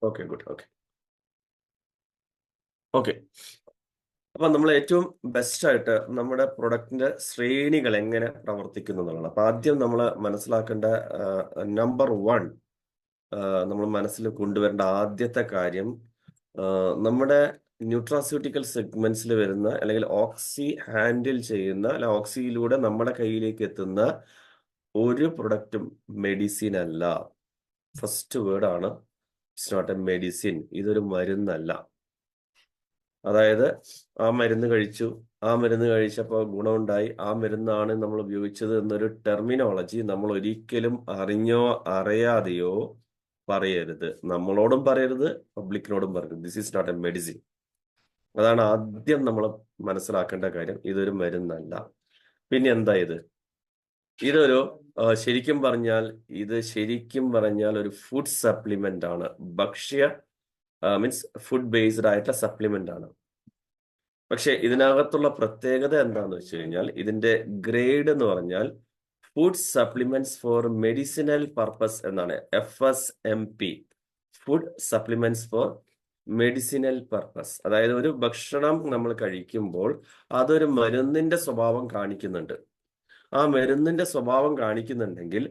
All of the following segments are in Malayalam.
Okay good. Okay okay. അപ്പൊ നമ്മൾ ഏറ്റവും ബെസ്റ്റ് ആയിട്ട് നമ്മുടെ പ്രൊഡക്റ്റിന്റെ ശ്രേണികൾ എങ്ങനെ പ്രവർത്തിക്കുന്നു എന്നുള്ളതാണ്. അപ്പൊ ആദ്യം നമ്മൾ മനസ്സിലാക്കേണ്ട നമ്പർ വൺ, നമ്മൾ മനസ്സിൽ കൊണ്ടുവരേണ്ട ആദ്യത്തെ കാര്യം, നമ്മുടെ ന്യൂട്രാസ്യൂട്ടിക്കൽ സെഗ്മെന്റ്സിൽ വരുന്ന അല്ലെങ്കിൽ ഓക്സി ഹാൻഡിൽ ചെയ്യുന്ന അല്ല ഓക്സിയിലൂടെ നമ്മുടെ കയ്യിലേക്ക് എത്തുന്ന ഒരു പ്രൊഡക്റ്റും മെഡിസിൻ അല്ല. ഫസ്റ്റ് വേർഡ് ആണ്, ഇറ്റ്സ് നോട്ട് എ മെഡിസിൻ. ഇതൊരു മരുന്നല്ല. അതായത് ആ മരുന്ന് കഴിച്ചു, ആ മരുന്ന് കഴിച്ചപ്പോൾ ഗുണമുണ്ടായി, ആ മരുന്നാണ് നമ്മൾ ഉപയോഗിച്ചത് എന്നൊരു ടെർമിനോളജി നമ്മൾ ഒരിക്കലും അറിഞ്ഞോ അറിയാതെയോ പറയരുത്. നമ്മളോടും പറയരുത്, പബ്ലിക്കിനോടും പറയരുത്. This is not a medicine. അതാണ് ആദ്യം നമ്മൾ മനസ്സിലാക്കേണ്ട കാര്യം. ഇതൊരു മരുന്നല്ല. പിന്നെ എന്താ ഇത്? ഇതൊരു ശരിക്കും പറഞ്ഞാൽ ഒരു ഫുഡ് സപ്ലിമെന്റ് ആണ്. ഭക്ഷ്യ മീൻസ് ഫുഡ് ബേസ്ഡ് ആയിട്ടുള്ള സപ്ലിമെന്റ് ആണ്. പക്ഷെ ഇതിനകത്തുള്ള പ്രത്യേകത എന്താന്ന് വെച്ച് കഴിഞ്ഞാൽ, ഇതിന്റെ ഗ്രേഡ് എന്ന് പറഞ്ഞാൽ food supplements for medicinal purpose എന്നാണ്. FSMP, food supplements for medicinal purpose. അതായത് ഒരു ഭക്ഷണം നമ്മൾ കഴിക്കുമ്പോൾ അതൊരു മരുന്നിന്റെ സ്വഭാവം കാണിക്കുന്നുണ്ട്. ആ മരുന്നിന്റെ സ്വഭാവം കാണിക്കുന്നുണ്ടെങ്കിൽ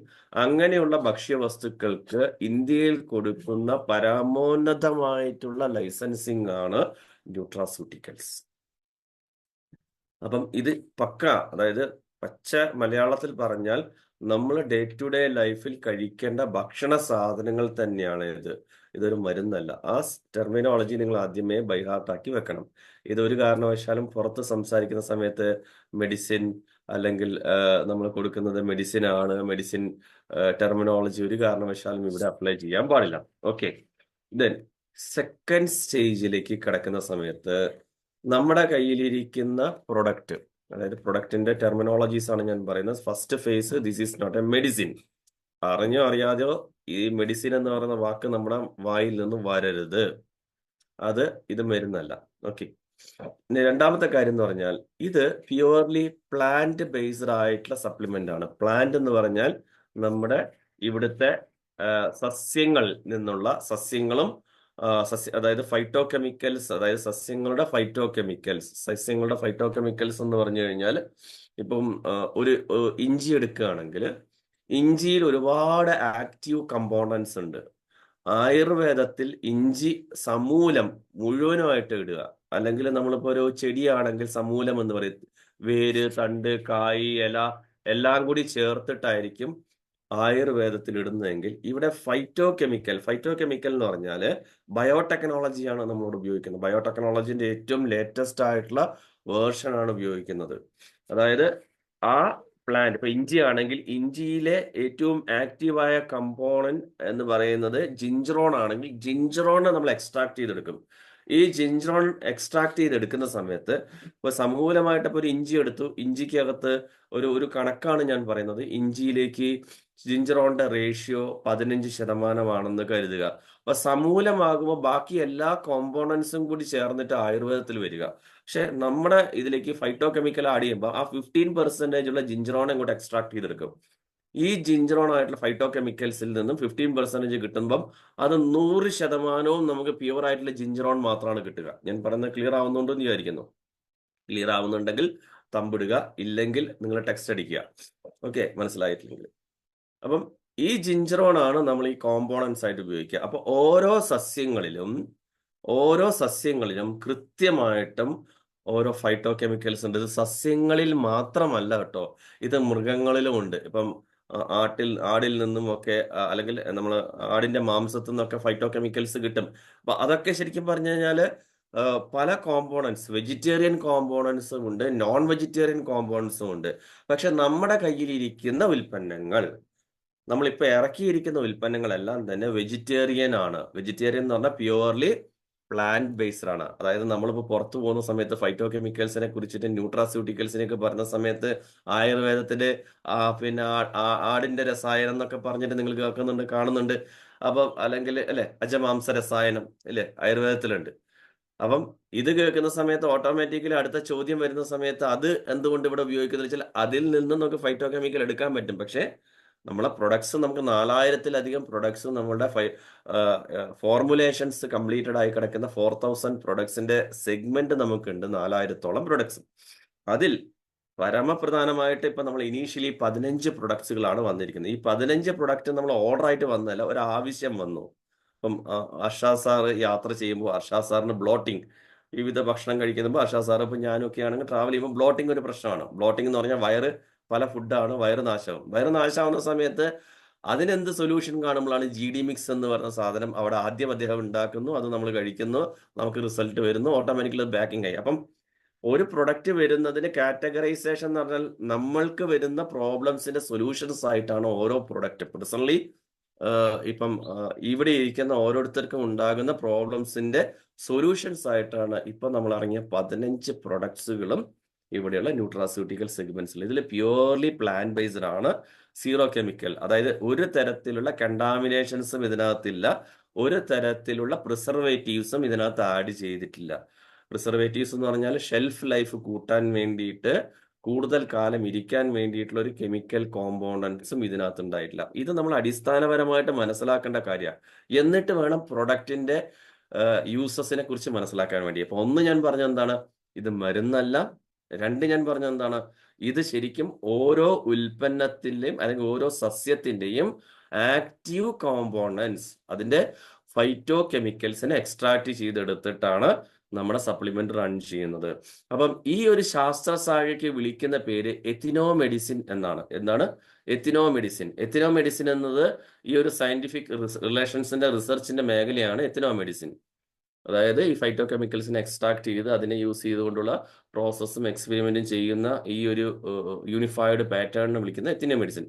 അങ്ങനെയുള്ള ഭക്ഷ്യവസ്തുക്കൾക്ക് ഇന്ത്യയിൽ കൊടുക്കുന്ന പരമോന്നതമായിട്ടുള്ള ലൈസൻസിങ് ആണ് ന്യൂട്രാസ്യൂട്ടിക്കൽസ്. അപ്പം ഇത് പക്ക, അതായത് പച്ച മലയാളത്തിൽ പറഞ്ഞാൽ നമ്മൾ ഡേ ടു ഡേ ലൈഫിൽ കഴിക്കേണ്ട ഭക്ഷണ സാധനങ്ങൾ തന്നെയാണ് ഇത്. ഇതൊരു മരുന്നല്ല. ആ ടെർമിനോളജി നിങ്ങൾ ആദ്യമേ ബൈഹാർട്ടാക്കി വെക്കണം. ഇതൊരു കാരണവശാലും പുറത്ത് സംസാരിക്കുന്ന സമയത്ത് മെഡിസിൻ അല്ലെങ്കിൽ നമ്മൾ കൊടുക്കുന്നത് മെഡിസിൻ ആണ്, മെഡിസിൻ ടെർമിനോളജി ഒരു കാരണവശാലും ഇവിടെ അപ്ലൈ ചെയ്യാൻ പാടില്ല. ഓക്കെ. ദെൻ സെക്കൻഡ് സ്റ്റേജിലേക്ക് കിടക്കുന്ന സമയത്ത് നമ്മുടെ കയ്യിലിരിക്കുന്ന പ്രൊഡക്റ്റ്, അതായത് പ്രൊഡക്റ്റിന്റെ ടെർമിനോളജീസ് ആണ് ഞാൻ പറയുന്നത്. First phase, this is not a medicine. അറിഞ്ഞോ അറിയാതെയോ ഈ മെഡിസിൻ എന്ന് പറയുന്ന വാക്ക് നമ്മുടെ വായിൽ നിന്നും വരരുത്. ഇത് മരുന്നല്ല. ഓക്കെ. ഇനി രണ്ടാമത്തെ കാര്യം എന്ന് പറഞ്ഞാൽ, ഇത് പ്യുവർലി പ്ലാന്റ് ബേസ്ഡ് ആയിട്ടുള്ള സപ്ലിമെന്റ് ആണ്. പ്ലാന്റ് എന്ന് പറഞ്ഞാൽ നമ്മുടെ ഇവിടുത്തെ സസ്യങ്ങളിൽ നിന്നുള്ള സസ്യങ്ങളും അതായത് ഫൈറ്റോ കെമിക്കൽസ്, അതായത് സസ്യങ്ങളുടെ ഫൈറ്റോ കെമിക്കൽസ് എന്ന് പറഞ്ഞു കഴിഞ്ഞാൽ, ഇപ്പം ഒരു ഇഞ്ചി എടുക്കുകയാണെങ്കിൽ ഇഞ്ചിയിൽ ഒരുപാട് ആക്റ്റീവ് കമ്പോണൻസ് ഉണ്ട്. ആയുർവേദത്തിൽ ഇഞ്ചി സമൂലം മുഴുവനുമായിട്ട് ഇടുക, അല്ലെങ്കിൽ നമ്മളിപ്പോ ഒരു ചെടിയാണെങ്കിൽ സമൂലം എന്ന് പറയും. വേര്, തണ്ട്, കായ്, ഇല എല്ലാം കൂടി ചേർത്തിട്ടായിരിക്കും ആയുർവേദത്തിൽ ഇടുന്നതെങ്കിൽ ഇവിടെ ഫൈറ്റോ കെമിക്കൽ എന്ന് പറഞ്ഞാൽ ബയോടെക്നോളജിയാണ് നമ്മളോട് ഉപയോഗിക്കുന്നത്. ബയോടെക്നോളജിന്റെ ഏറ്റവും ലേറ്റസ്റ്റ് ആയിട്ടുള്ള വേർഷൻ ആണ് ഉപയോഗിക്കുന്നത്. അതായത് ആ പ്ലാന്റ്, ഇപ്പൊ ഇഞ്ചി ആണെങ്കിൽ ഇഞ്ചിയിലെ ഏറ്റവും ആക്റ്റീവായ കമ്പോണന്റ് എന്ന് പറയുന്നത് ജിഞ്ചറോൺ ആണെങ്കിൽ ജിഞ്ചറോണിനെ നമ്മൾ എക്സ്ട്രാക്ട് ചെയ്തെടുക്കും. ഈ ജിഞ്ചറോൺ എക്സ്ട്രാക്ട് ചെയ്തെടുക്കുന്ന സമയത്ത് ഇപ്പൊ സമൂലമായിട്ട് ഇപ്പൊ ഒരു ഇഞ്ചി എടുത്തു, ഇഞ്ചിക്കകത്ത് ഒരു കണക്കാണ് ഞാൻ പറയുന്നത്. ഇഞ്ചിയിലേക്ക് ജിഞ്ചറോണിന്റെ റേഷ്യോ 15% കരുതുക. അപ്പൊ സമൂലമാകുമ്പോൾ ബാക്കി എല്ലാ കോമ്പോണൻസും കൂടി ചേർന്നിട്ട് ആയുർവേദത്തിൽ വരിക. പക്ഷെ നമ്മുടെ ഇതിലേക്ക് ഫൈറ്റോ കെമിക്കൽ ആഡ് ചെയ്യുമ്പോൾ ആ 15% ഉള്ള ജിഞ്ചറോൺ ഇങ്ങോട്ട് എക്സ്ട്രാക്ട് ചെയ്തെടുക്കും. ഈ ജിഞ്ചറോൺ ആയിട്ടുള്ള ഫൈറ്റോ കെമിക്കൽസിൽ നിന്നും 15% കിട്ടുമ്പം അത് 100% നമുക്ക് പ്യുവർ ആയിട്ടുള്ള ജിഞ്ചറോൺ മാത്രമാണ് കിട്ടുക. ഞാൻ പറയുന്നത് ക്ലിയർ ആവുന്നുണ്ടെന്ന് വിചാരിക്കുന്നു. ക്ലിയർ ആവുന്നുണ്ടെങ്കിൽ തമ്പിടുക, ഇല്ലെങ്കിൽ നിങ്ങൾ ടെക്സ്റ്റ് അടിക്കുക. ഓക്കെ, മനസ്സിലായിട്ടില്ലെങ്കിൽ. അപ്പം ഈ ജിഞ്ചറോൺ ആണ് നമ്മൾ ഈ കോമ്പോണൻസ് ആയിട്ട് ഉപയോഗിക്കുക. അപ്പൊ ഓരോ സസ്യങ്ങളിലും കൃത്യമായിട്ടും ഓരോ ഫൈറ്റോ കെമിക്കൽസ് ഉണ്ട്. ഇത് സസ്യങ്ങളിൽ മാത്രമല്ല കേട്ടോ, ഇത് മൃഗങ്ങളിലും ഉണ്ട്. ഇപ്പം ആടിൽ നിന്നും ഒക്കെ അല്ലെങ്കിൽ നമ്മൾ ആടിന്റെ മാംസത്തിൽ നിന്നൊക്കെ ഫൈറ്റോ കെമിക്കൽസ് കിട്ടും. അപ്പൊ അതൊക്കെ ശരിക്കും പറഞ്ഞു കഴിഞ്ഞാല് പല കോമ്പോണൻസ്, വെജിറ്റേറിയൻ കോമ്പോണൻസും ഉണ്ട്, നോൺ വെജിറ്റേറിയൻ കോമ്പോണൻസും ഉണ്ട്. പക്ഷെ നമ്മുടെ കയ്യിലിരിക്കുന്ന ഉൽപ്പന്നങ്ങൾ, നമ്മളിപ്പോൾ ഇറക്കിയിരിക്കുന്ന ഉൽപ്പന്നങ്ങളെല്ലാം തന്നെ വെജിറ്റേറിയൻ ആണ്. വെജിറ്റേറിയൻ എന്ന് പറഞ്ഞാൽ പ്യുവർലി പ്ലാന്റ് ബേസ്ഡ് ആണ്. അതായത് നമ്മളിപ്പോൾ പുറത്തു പോകുന്ന സമയത്ത് ഫൈറ്റോ കെമിക്കൽസിനെ കുറിച്ചിട്ട് ന്യൂട്രാസ്യൂട്ടിക്കൽസിനെ ഒക്കെ പറഞ്ഞ സമയത്ത് ആയുർവേദത്തില് പിന്നെ ആടിന്റെ രസായനം എന്നൊക്കെ പറഞ്ഞിട്ട് നിങ്ങൾ കേൾക്കുന്നുണ്ട്, കാണുന്നുണ്ട്. അപ്പം അല്ലെങ്കിൽ അല്ലെ അജമാംസ രസായനം അല്ലെ ആയുർവേദത്തിലുണ്ട്. അപ്പം ഇത് കേൾക്കുന്ന സമയത്ത് ഓട്ടോമാറ്റിക്കലി അടുത്ത ചോദ്യം വരുന്ന സമയത്ത് അത് എന്തുകൊണ്ട് ഇവിടെ ഉപയോഗിക്കുന്നത് വെച്ചാൽ അതിൽ നിന്നും നമുക്ക് ഫൈറ്റോ കെമിക്കൽ എടുക്കാൻ പറ്റും. പക്ഷെ നമ്മളെ പ്രൊഡക്ട്സ് നമുക്ക് 4000-ലധികം പ്രൊഡക്ട്സ് നമ്മളുടെ ഫോർമുലേഷൻസ് കംപ്ലീറ്റഡ് ആയി കിടക്കുന്ന 4000 പ്രൊഡക്ട്സിന്റെ സെഗ്മെന്റ് നമുക്കുണ്ട്, 4000-ഓളം പ്രൊഡക്ട്സ്. അതിൽ പരമപ്രധാനമായിട്ട് ഇപ്പൊ നമ്മൾ ഇനീഷ്യലി 15 പ്രൊഡക്ട്സുകളാണ് വന്നിരിക്കുന്നത്. ഈ 15 പ്രൊഡക്റ്റ് നമ്മൾ ഓർഡർ ആയിട്ട് വന്നല്ല, ഒരു ആവശ്യം വന്നു. ഇപ്പം അർഷാദ് സാറ് യാത്ര ചെയ്യുമ്പോൾ അർഷാദ് സാറിന് ബ്ലോട്ടിങ്, വിവിധ ഭക്ഷണം കഴിക്കുമ്പോൾ അർഷാദ് സാർ, ഇപ്പം ഞാനൊക്കെ ആണെങ്കിൽ ട്രാവൽ ചെയ്യുമ്പോൾ ബ്ലോട്ടിങ് ഒരു പ്രശ്നമാണ്. ബ്ലോട്ടിംഗ് എന്ന് പറഞ്ഞാൽ പല ഫുഡാണ്, വയറ് നാശമാവും. വയറ് നാശമാവുന്ന സമയത്ത് അതിനെന്ത് സൊല്യൂഷൻ കാണുമ്പോഴാണ് GD മിക്സ് എന്ന് പറഞ്ഞ സാധനം അവിടെ ആദ്യം അദ്ദേഹം ഉണ്ടാക്കുന്നു, അത് നമ്മൾ കഴിക്കുന്നു, നമുക്ക് റിസൾട്ട് വരുന്നു, ഓട്ടോമാറ്റിക്കലി ബാക്കിംഗ് ആയി. അപ്പം ഒരു പ്രൊഡക്റ്റ് വരുന്നതിന് കാറ്റഗറൈസേഷൻ എന്ന് പറഞ്ഞാൽ നമ്മൾക്ക് വരുന്ന പ്രോബ്ലംസിന്റെ സൊല്യൂഷൻസ് ആയിട്ടാണ് ഓരോ പ്രൊഡക്റ്റ്. പേഴ്സണലി ഇപ്പം ഇവിടെ ഇരിക്കുന്ന ഓരോരുത്തർക്കും ഉണ്ടാകുന്ന പ്രോബ്ലംസിന്റെ സൊല്യൂഷൻസ് ആയിട്ടാണ് ഇപ്പൊ നമ്മൾ ഇറങ്ങിയ 15 പ്രൊഡക്ട്സുകളും ഇവിടെയുള്ള ന്യൂട്രാസ്യൂട്ടിക്കൽ സെഗ്മെന്റ്സിൽ. ഇതിൽ പ്യുവർലി പ്ലാന്റ് ബേസ്ഡ് ആണ്, സീറോ കെമിക്കൽ. അതായത് ഒരു തരത്തിലുള്ള കണ്ടാമിനേഷൻസും ഇതിനകത്തില്ല, ഒരു തരത്തിലുള്ള പ്രിസർവേറ്റീവ്സും ഇതിനകത്ത് ആഡ് ചെയ്തിട്ടില്ല. പ്രിസർവേറ്റീവ്സ് എന്ന് പറഞ്ഞാൽ ഷെൽഫ് ലൈഫ് കൂട്ടാൻ വേണ്ടിയിട്ട്, കൂടുതൽ കാലം ഇരിക്കാൻ വേണ്ടിയിട്ടുള്ള ഒരു കെമിക്കൽ കോമ്പോണൻസും ഇതിനകത്ത് ഉണ്ടായിട്ടില്ല. ഇത് നമ്മൾ അടിസ്ഥാനപരമായിട്ട് മനസ്സിലാക്കേണ്ട കാര്യമാണ്. എന്നിട്ട് വേണം പ്രൊഡക്റ്റിന്റെ യൂസസിനെ കുറിച്ച് മനസ്സിലാക്കാൻ വേണ്ടി. അപ്പൊ ഒന്ന് ഞാൻ പറഞ്ഞ എന്താണ്, ഇത് മരുന്നല്ല. രണ്ട് ഞാൻ പറഞ്ഞ എന്താണ്, ഇത് ശരിക്കും ഓരോ ഉൽപ്പന്നത്തിന്റെയും അല്ലെങ്കിൽ ഓരോ സസ്യത്തിന്റെയും ആക്റ്റീവ് കോമ്പോണൻസ്, അതിന്റെ ഫൈറ്റോ കെമിക്കൽസിനെ എക്സ്ട്രാക്ട് ചെയ്തെടുത്തിട്ടാണ് നമ്മുടെ സപ്ലിമെന്റ് റൺ ചെയ്യുന്നത്. അപ്പം ഈ ഒരു ശാസ്ത്രശാഖയ്ക്ക് വിളിക്കുന്ന പേര് എത്തിനോ മെഡിസിൻ എന്നാണ്. എന്താണ് എത്തിനോ മെഡിസിൻ? എത്തിനോ മെഡിസിൻ എന്നത് ഈ ഒരു സയന്റിഫിക് റിലേഷൻസിന്റെ റിസർച്ചിന്റെ മേഖലയാണ് എത്തിനോ മെഡിസിൻ. അതായത് ഈ ഫൈറ്റോ കെമിക്കൽസിനെ എക്സ്ട്രാക്ട് ചെയ്ത് അതിനെ യൂസ് ചെയ്തുകൊണ്ടുള്ള പ്രോസസ്സും എക്സ്പെരിമെന്റും ചെയ്യുന്ന ഈ ഒരു യൂണിഫൈഡ് പാറ്റേണിനെ വിളിക്കുന്ന എത്തിനോ മെഡിസിൻ.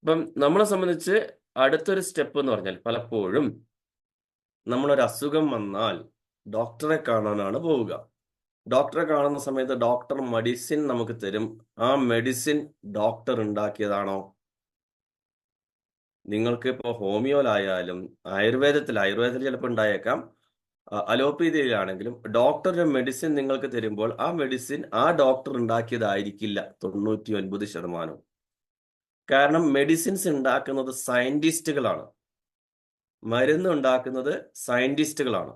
അപ്പം നമ്മളെ സംബന്ധിച്ച് അടുത്തൊരു സ്റ്റെപ്പ് എന്ന് പറഞ്ഞാൽ, പലപ്പോഴും നമ്മളൊരു അസുഖം വന്നാൽ ഡോക്ടറെ കാണാനാണ് പോവുക. ഡോക്ടറെ കാണുന്ന സമയത്ത് ഡോക്ടർ മെഡിസിൻ നമുക്ക് തരും. ആ മെഡിസിൻ ഡോക്ടർ ഉണ്ടാക്കിയതാണോ? നിങ്ങൾക്ക് ഇപ്പോൾ ഹോമിയോയിലായാലും ആയുർവേദത്തിൽ ചിലപ്പോൾ ഉണ്ടായേക്കാം, അലോപ്പതിയിലാണെങ്കിലും ഡോക്ടർ ഒരു മെഡിസിൻ നിങ്ങൾക്ക് തരുമ്പോൾ ആ മെഡിസിൻ ആ ഡോക്ടർ ഉണ്ടാക്കിയതായിരിക്കില്ല 99%. കാരണം മെഡിസിൻസ് ഉണ്ടാക്കുന്നത് സയന്റിസ്റ്റുകളാണ്, മരുന്ന് ഉണ്ടാക്കുന്നത് സയന്റിസ്റ്റുകളാണ്.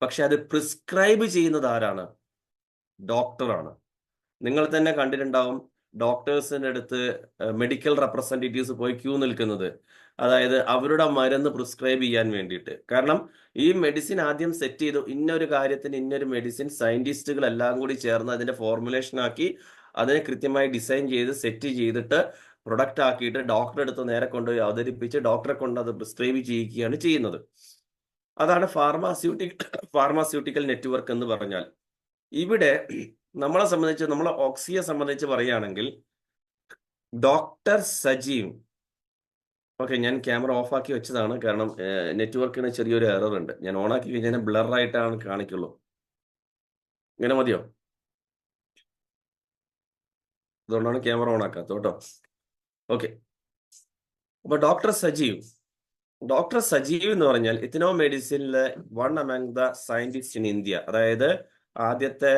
പക്ഷെ അത് പ്രിസ്ക്രൈബ് ചെയ്യുന്നത് ആരാണ്? ഡോക്ടറാണ്. നിങ്ങൾ തന്നെ കണ്ടിട്ടുണ്ടാവും, ഡോക്ടേഴ്സിന്റെ അടുത്ത് മെഡിക്കൽ റെപ്രസെന്റേറ്റീവ്സ് പോയി ക്യൂ നിൽക്കുന്നത്. അതായത് അവരുടെ മരുന്ന് പ്രിസ്ക്രൈബ് ചെയ്യാൻ വേണ്ടിയിട്ട്. കാരണം ഈ മെഡിസിൻ ആദ്യം സെറ്റ് ചെയ്തു, ഇന്നൊരു കാര്യത്തിന് ഇന്നൊരു മെഡിസിൻ സയന്റിസ്റ്റുകൾ എല്ലാം കൂടി ചേർന്ന് അതിന്റെ ഫോർമുലേഷൻ ആക്കി അതിനെ കൃത്യമായി ഡിസൈൻ ചെയ്ത് സെറ്റ് ചെയ്തിട്ട് പ്രൊഡക്റ്റ് ആക്കിയിട്ട് ഡോക്ടറെ അടുത്ത് നേരെ കൊണ്ടുപോയി അവതരിപ്പിച്ച് ഡോക്ടറെ കൊണ്ട് അത് പ്രിസ്ക്രൈബ് ചെയ്യിക്കുകയാണ് ചെയ്യുന്നത്. അതാണ് ഫാർമാസ്യൂട്ടിക്കൽ നെറ്റ്വർക്ക് എന്ന് പറഞ്ഞാൽ. ഇവിടെ നമ്മളെ സംബന്ധിച്ച്, നമ്മളെ ഓക്സിയെ സംബന്ധിച്ച് പറയുകയാണെങ്കിൽ, ഡോക്ടർ സജീവ്, ഓക്കെ, ഞാൻ ക്യാമറ ഓഫ് ആക്കി വെച്ചതാണ്, കാരണം നെറ്റ്വർക്കിന് ചെറിയൊരു എറർ ഉണ്ട്. ഞാൻ ഓൺ ആക്കി കഴിഞ്ഞാൽ ബ്ലർ ആയിട്ടാണ് കാണിക്കുള്ളൂ. ഇങ്ങനെ മതിയോ? അതുകൊണ്ടാണ് ക്യാമറ ഓൺ ആക്കാത്തത് കേട്ടോ. ഓക്കെ, അപ്പൊ ഡോക്ടർ സജീവ് എന്ന് പറഞ്ഞാൽ എത്തിനോ മെഡിസിനിലെ one among the scientist in India, അതായത് ആദ്യത്തെ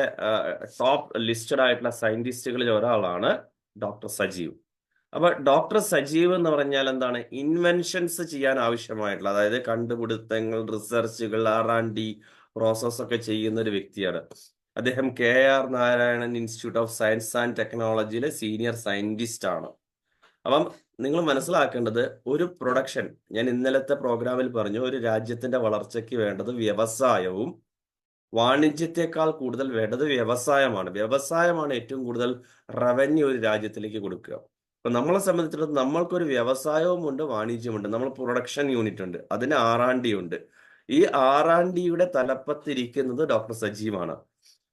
ടോപ്പ് ലിസ്റ്റഡ് ആയിട്ടുള്ള സയന്റിസ്റ്റുകളിൽ ഒരാളാണ് ഡോക്ടർ സജീവ്. അപ്പൊ ഡോക്ടർ സജീവ് എന്ന് പറഞ്ഞാൽ എന്താണ്? ഇൻവെൻഷൻസ് ചെയ്യാൻ ആവശ്യമായിട്ടുള്ള, അതായത് കണ്ടുപിടുത്തങ്ങൾ, റിസർച്ചുകൾ, R&D പ്രോസസ് ഒക്കെ ചെയ്യുന്ന ഒരു വ്യക്തിയാണ് അദ്ദേഹം. KR Narayanan institute of science and ടെക്നോളജിയിലെ സീനിയർ സയന്റിസ്റ്റ് ആണ്. അപ്പം നിങ്ങൾ മനസ്സിലാക്കേണ്ടത്, ഒരു പ്രൊഡക്ഷൻ, ഞാൻ ഇന്നലത്തെ പ്രോഗ്രാമിൽ പറഞ്ഞു, ഒരു രാജ്യത്തിന്റെ വളർച്ചയ്ക്ക് വേണ്ടത് വ്യവസായവും വാണിജ്യത്തെക്കാൾ കൂടുതൽ വേണ്ടത് വ്യവസായമാണ്. വ്യവസായമാണ് ഏറ്റവും കൂടുതൽ റവന്യൂ ഒരു രാജ്യത്തിലേക്ക് കൊടുക്കുക. അപ്പൊ നമ്മളെ സംബന്ധിച്ചിടത്തോളം നമ്മൾക്കൊരു വ്യവസായവും ഉണ്ട്, വാണിജ്യമുണ്ട്. നമ്മൾ പ്രൊഡക്ഷൻ യൂണിറ്റ് ഉണ്ട്, അതിന് R&D ഉണ്ട്. ഈ R&Dയുടെ തലപ്പത്തിരിക്കുന്നത് ഡോക്ടർ സജീവാണ്.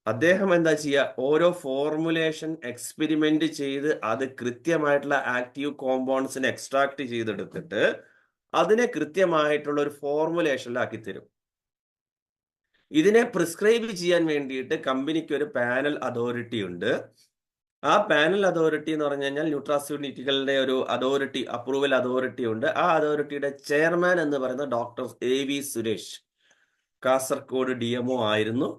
അദ്ദേഹം എന്താ ചെയ്യുക? ഓരോ ഫോർമുലേഷൻ എക്സ്പെരിമെന്റ് ചെയ്ത് അത് കൃത്യമായിട്ടുള്ള ആക്റ്റീവ് കോമ്പൗണ്ട്സിനെ എക്സ്ട്രാക്ട് ചെയ്തെടുത്തിട്ട് അതിനെ കൃത്യമായിട്ടുള്ള ഒരു ഫോർമുലേഷനിലാക്കി തരും. ഇതിനെ പ്രിസ്ക്രൈബ് ചെയ്യാൻ വേണ്ടിയിട്ട് കമ്പനിക്ക് ഒരു പാനൽ അതോറിറ്റി ഉണ്ട്. ആ പാനൽ അതോറിറ്റി എന്ന് പറഞ്ഞു കഴിഞ്ഞാൽ ന്യൂട്രാസ്യൂട്ടിക്കലിന്റെ ഒരു അതോറിറ്റി, അപ്രൂവൽ അതോറിറ്റി ഉണ്ട്. ആ അതോറിറ്റിയുടെ ചെയർമാൻ എന്ന് പറയുന്നത് doctor AV Suresh, Kasaragod DMO ആയിരുന്നു,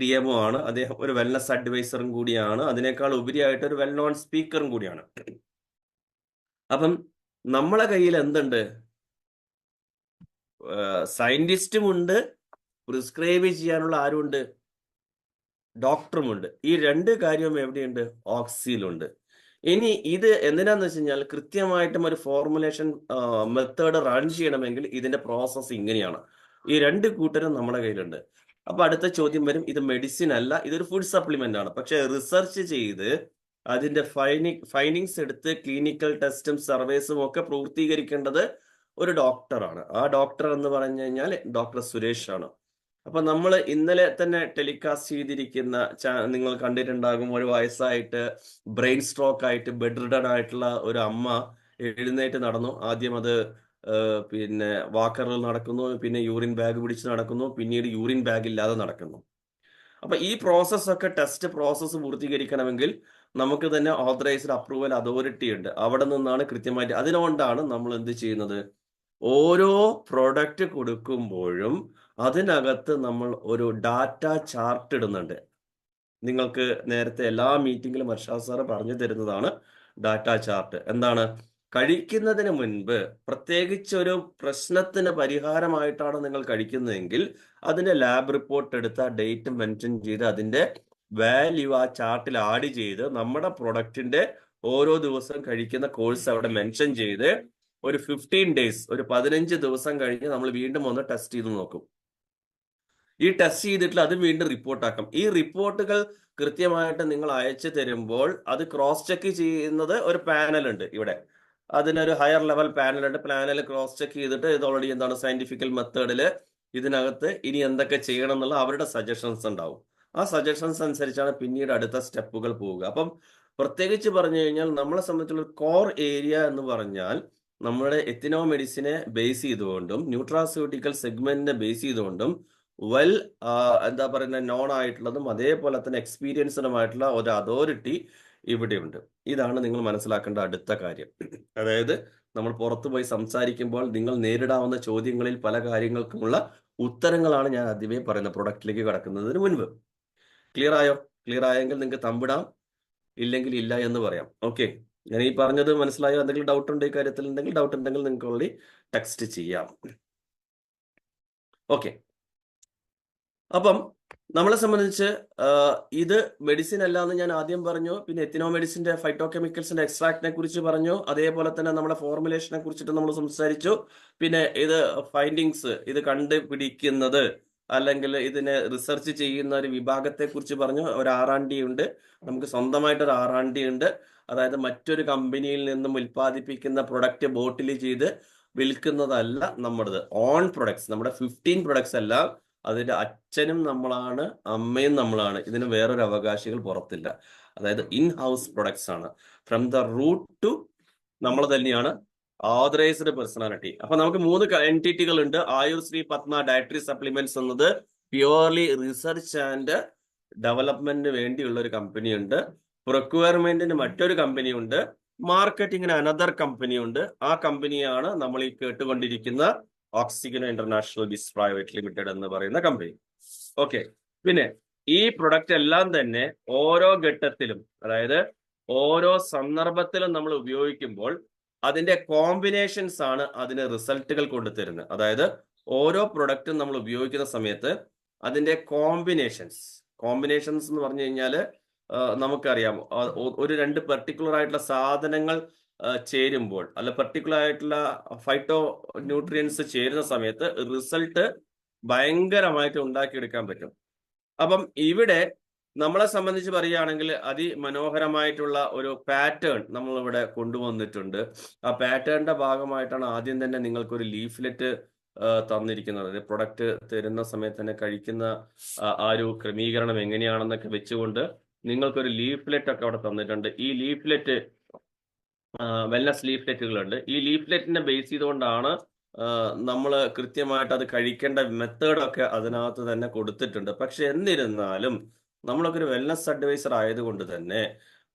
DMO ആണ് അദ്ദേഹം. ഒരു വെൽനസ് അഡ്വൈസറും കൂടിയാണ്, അതിനേക്കാൾ ഉപരിയായിട്ട് ഒരു വെൽ നോൺ സ്പീക്കറും കൂടിയാണ്. അപ്പം നമ്മളെ കയ്യിൽ എന്തുണ്ട്? സയന്റിസ്റ്റും ഉണ്ട്, പ്രിസ്ക്രൈബ് ചെയ്യാനുള്ള ആരുണ്ട്? ഡോക്ടറുമുണ്ട്. ഈ രണ്ട് കാര്യവും എവിടെയുണ്ട്? ഓക്സിയിലുണ്ട്. ഇനി ഇത് എന്തിനാന്ന് വെച്ച് കഴിഞ്ഞാൽ കൃത്യമായിട്ടും ഒരു ഫോർമുലേഷൻ മെത്തേഡ് റൺ ചെയ്യണമെങ്കിൽ ഇതിന്റെ പ്രോസസ്സ് ഇങ്ങനെയാണ്. ഈ രണ്ട് കൂട്ടരും നമ്മുടെ കയ്യിലുണ്ട്. അപ്പൊ അടുത്ത ചോദ്യം വരും, ഇത് മെഡിസിൻ അല്ല, ഇതൊരു ഫുഡ് സപ്ലിമെന്റ് ആണ്. പക്ഷെ റിസർച്ച് ചെയ്ത് അതിന്റെ ഫൈൻഡിങ്സ് എടുത്ത് ക്ലിനിക്കൽ ടെസ്റ്റും സർവേസും ഒക്കെ പൂർത്തീകരിക്കേണ്ടത് ഒരു ഡോക്ടറാണ്. ആ ഡോക്ടർ എന്ന് പറഞ്ഞു കഴിഞ്ഞാൽ ഡോക്ടർ സുരേഷ് ആണ്. അപ്പൊ നമ്മൾ ഇന്നലെ തന്നെ ടെലികാസ്റ്റ് ചെയ്തിരിക്കുന്ന നിങ്ങൾ കണ്ടിട്ടുണ്ടാകും, ഒരു വയസ്സായിട്ട് ബ്രെയിൻ സ്ട്രോക്ക് ആയിട്ട് ബെഡ് റിഡൺ ആയിട്ടുള്ള ഒരു അമ്മ എഴുന്നേറ്റ് നടന്നു. ആദ്യം അത് പിന്നെ വാക്കറിൽ നടക്കുന്നു, പിന്നെ യൂറിൻ ബാഗ് പിടിച്ച് നടക്കുന്നു, പിന്നീട് യൂറിൻ ബാഗ് ഇല്ലാതെ നടക്കുന്നു. അപ്പൊ ഈ പ്രോസസ് ഒക്കെ ടെസ്റ്റ് പ്രോസസ്സ് പൂർത്തീകരിക്കണമെങ്കിൽ നമുക്ക് തന്നെ ഓതറൈസ്ഡ് അപ്രൂവൽ അതോറിറ്റി ഉണ്ട്. അവിടെ നിന്നാണ് കൃത്യമായിട്ട്. അതുകൊണ്ടാണ് നമ്മൾ എന്ത് ചെയ്യുന്നത്? ഓരോ പ്രൊഡക്റ്റ് കൊടുക്കുമ്പോഴും അതിനകത്ത് നമ്മൾ ഒരു ഡാറ്റ ചാർട്ട് ഇടുന്നുണ്ട്. നിങ്ങൾക്ക് നേരത്തെ എല്ലാ മീറ്റിംഗിലും അർഷാദ് സാറ് പറഞ്ഞു തരുന്നതാണ് ഡാറ്റ ചാർട്ട്. എന്താണ്? കഴിക്കുന്നതിന് മുൻപ് പ്രത്യേകിച്ച് ഒരു പ്രശ്നത്തിന് പരിഹാരമായിട്ടാണ് നിങ്ങൾ കഴിക്കുന്നതെങ്കിൽ അതിന്റെ ലാബ് റിപ്പോർട്ട് എടുത്ത് ആ ഡേറ്റ് മെൻഷൻ ചെയ്ത് അതിന്റെ വാല്യൂ ആ ചാർട്ടിൽ ആഡ് ചെയ്ത് നമ്മുടെ പ്രൊഡക്റ്റിന്റെ ഓരോ ദിവസം കഴിക്കുന്ന കോഴ്സ് അവിടെ മെൻഷൻ ചെയ്ത് ഒരു 15 ഡേയ്സ്, ഒരു 15 ദിവസം കഴിഞ്ഞ് നമ്മൾ വീണ്ടും ഒന്ന് ടെസ്റ്റ് ചെയ്ത് നോക്കും. ഈ ടെസ്റ്റ് ചെയ്തിട്ട് അത് വീണ്ടും റിപ്പോർട്ടാക്കും. ഈ റിപ്പോർട്ടുകൾ കൃത്യമായിട്ട് നിങ്ങൾ അയച്ചു തരുമ്പോൾ അത് ക്രോസ് ചെക്ക് ചെയ്യുന്നത് ഒരു പാനൽ ഉണ്ട് ഇവിടെ. അതിനൊരു ഹയർ ലെവൽ പാനൽ ഉണ്ട്. പാനൽ ക്രോസ് ചെക്ക് ചെയ്തിട്ട് ഇത് ഓൾറെഡി എന്താണ് സയന്റിഫിക്കൽ മെത്തേഡിൽ ഇതിനകത്ത് ഇനി എന്തൊക്കെ ചെയ്യണം എന്നുള്ള അവരുടെ സജഷൻസ് ഉണ്ടാവും. ആ സജഷൻസ് അനുസരിച്ചാണ് പിന്നീട് അടുത്ത സ്റ്റെപ്പുകൾ പോവുക. അപ്പം പ്രത്യേകിച്ച് പറഞ്ഞു കഴിഞ്ഞാൽ നമ്മളെ സംബന്ധിച്ചുള്ള കോർ ഏരിയ എന്ന് പറഞ്ഞാൽ നമ്മുടെ എത്തിനോ മെഡിസിനെ ബേസ് ചെയ്തുകൊണ്ടും ന്യൂട്രാസ്യൂട്ടിക്കൽ സെഗ്മെന്റിനെ ബേസ് ചെയ്തുകൊണ്ടും എന്താ പറയുന്നത് നോൺ ആയിട്ടുള്ളതും അതേപോലെ തന്നെ എക്സ്പീരിയൻസ്ഡുമായിട്ടുള്ള ഒരു അതോറിറ്റി ഇവിടെയുണ്ട്. ഇതാണ് നിങ്ങൾ മനസ്സിലാക്കേണ്ട അടുത്ത കാര്യം. അതായത് നമ്മൾ പുറത്തു പോയി സംസാരിക്കുമ്പോൾ നിങ്ങൾ നേരിടാവുന്ന ചോദ്യങ്ങളിൽ പല കാര്യങ്ങൾക്കുമുള്ള ഉത്തരങ്ങളാണ് ഞാൻ ആദ്യമേ പറയുന്നത് പ്രൊഡക്റ്റിലേക്ക് കടക്കുന്നതിന് മുൻപ്. ക്ലിയർ ആയോ? ക്ലിയർ ആയെങ്കിൽ നിങ്ങൾക്ക് തമ്പിടാം, ഇല്ലെങ്കിൽ ഇല്ല എന്ന് പറയാം. ഓക്കെ, ഞാൻ ഈ പറഞ്ഞത് മനസ്സിലായോ? എന്തെങ്കിലും ഡൗട്ട് ഉണ്ട് ഈ കാര്യത്തിൽ? ഉണ്ടെങ്കിൽ ഡൗട്ട് ഉണ്ടെങ്കിൽ നിങ്ങൾക്ക് ഓൾറെഡി ടെക്സ്റ്റ് ചെയ്യാം. ഓക്കെ, അപ്പം നമ്മളെ സംബന്ധിച്ച് ഇത് മെഡിസിൻ അല്ല എന്ന് ഞാൻ ആദ്യം പറഞ്ഞു. പിന്നെ എത്തിനോ മെഡിസിന്റെ ഫൈറ്റോ കെമിക്കൽസിന്റെ എക്സ്ട്രാക്റ്റിനെ കുറിച്ച് പറഞ്ഞു. അതേപോലെ തന്നെ നമ്മുടെ ഫോർമുലേഷനെ കുറിച്ചിട്ട് നമ്മൾ സംസാരിച്ചു. പിന്നെ ഇത് ഫൈൻഡിങ്സ്, ഇത് കണ്ടുപിടിക്കുന്നത് അല്ലെങ്കിൽ ഇതിനെ റിസർച്ച് ചെയ്യുന്ന ഒരു വിഭാഗത്തെ കുറിച്ച് പറഞ്ഞു. ഒരു R&D ഉണ്ട്, നമുക്ക് സ്വന്തമായിട്ട് ഒരു R&D ഉണ്ട്. അതായത് മറ്റൊരു കമ്പനിയിൽ നിന്നും ഉൽപ്പാദിപ്പിക്കുന്ന പ്രൊഡക്റ്റ് ബോട്ടിൽ ചെയ്ത് വിൽക്കുന്നതല്ല നമ്മുടേത്. ഓൺ പ്രൊഡക്ട്സ്, നമ്മുടെ 15 പ്രൊഡക്ട്സ് അല്ല, അതിന്റെ അച്ഛനും നമ്മളാണ്, അമ്മയും നമ്മളാണ്. ഇതിന് വേറൊരു അവകാശികൾ പുറത്തില്ല. അതായത് ഇൻ ഹൗസ് പ്രൊഡക്ട്സ് ആണ്. ഫ്രം ദ റൂട്ട് ടു നമ്മൾ തന്നെയാണ് ഓതറൈസ്ഡ് പേഴ്സണാലിറ്റി. അപ്പൊ നമുക്ക് 3 എൻറ്റിറ്റികൾ ഉണ്ട്. ആയുർ ശ്രീ പത്മ ഡയറ്ററി സപ്ലിമെന്റ്സ് എന്നത് പ്യുവർലി റിസർച്ച് ആൻഡ് ഡെവലപ്മെന്റിന് വേണ്ടിയുള്ള ഒരു കമ്പനി ഉണ്ട്. പ്രൊക്യൂർമെന്റിന് മറ്റൊരു കമ്പനി ഉണ്ട്. മാർക്കറ്റിംഗിന് അനദർ കമ്പനി ഉണ്ട്. ആ കമ്പനിയാണ് നമ്മൾ ഈ കേട്ടുകൊണ്ടിരിക്കുന്ന ഓക്സിജൻ ഇന്റർനാഷണൽ ബിസ് പ്രൈവറ്റ് ലിമിറ്റഡ് എന്ന് പറയുന്ന കമ്പനി. ഓക്കെ, പിന്നെ ഈ പ്രൊഡക്റ്റ് എല്ലാം തന്നെ ഓരോ ഘട്ടത്തിലും, അതായത് ഓരോ സന്ദർഭത്തിലും നമ്മൾ ഉപയോഗിക്കുമ്പോൾ അതിന്റെ കോമ്പിനേഷൻസ് ആണ് അതിന് റിസൾട്ടുകൾ കൊണ്ടുതരുന്നത്. അതായത് ഓരോ പ്രൊഡക്റ്റും നമ്മൾ ഉപയോഗിക്കുന്ന സമയത്ത് അതിന്റെ കോമ്പിനേഷൻസ് എന്ന് പറഞ്ഞു കഴിഞ്ഞാൽ നമുക്കറിയാം, ഒരു 2 പെർട്ടിക്കുലർ ആയിട്ടുള്ള സാധനങ്ങൾ ചേരുമ്പോൾ അല്ല പെർട്ടിക്കുലർ ആയിട്ടുള്ള ഫൈറ്റോ ന്യൂട്രിയൻസ് ചേരുന്ന സമയത്ത് റിസൾട്ട് ഭയങ്കരമായിട്ട് ഉണ്ടാക്കിയെടുക്കാൻ പറ്റും. അപ്പം ഇവിടെ നമ്മളെ സംബന്ധിച്ച് പറയുകയാണെങ്കിൽ അതിമനോഹരമായിട്ടുള്ള ഒരു പാറ്റേൺ നമ്മൾ ഇവിടെ കൊണ്ടുവന്നിട്ടുണ്ട്. ആ പാറ്റേണിന്റെ ഭാഗമായിട്ടാണ് ആദ്യം തന്നെ നിങ്ങൾക്കൊരു ലീഫ്ലെറ്റ് തന്നിരിക്കുന്നത്. പ്രൊഡക്റ്റ് തരുന്ന സമയത്ത് തന്നെ കഴിക്കുന്ന ആ ഒരു ക്രമീകരണം എങ്ങനെയാണെന്നൊക്കെ വെച്ചുകൊണ്ട് നിങ്ങൾക്കൊരു ലീഫ്ലെറ്റ് ഒക്കെ അവിടെ തന്നിട്ടുണ്ട്. ഈ ലീഫ്ലെറ്റ് വെൽനസ് ലീഫ്ലെറ്റുകളുണ്ട്. ഈ ലീഫ്ലെറ്റിനെ ബേസ് ചെയ്തുകൊണ്ടാണ് നമ്മൾ കൃത്യമായിട്ട് അത് കഴിക്കേണ്ട മെത്തേഡൊക്കെ അതിനകത്ത് തന്നെ കൊടുത്തിട്ടുണ്ട്. പക്ഷെ എന്നിരുന്നാലും നമ്മളൊക്കെ ഒരു വെൽനസ് അഡ്വൈസർ ആയതുകൊണ്ട് തന്നെ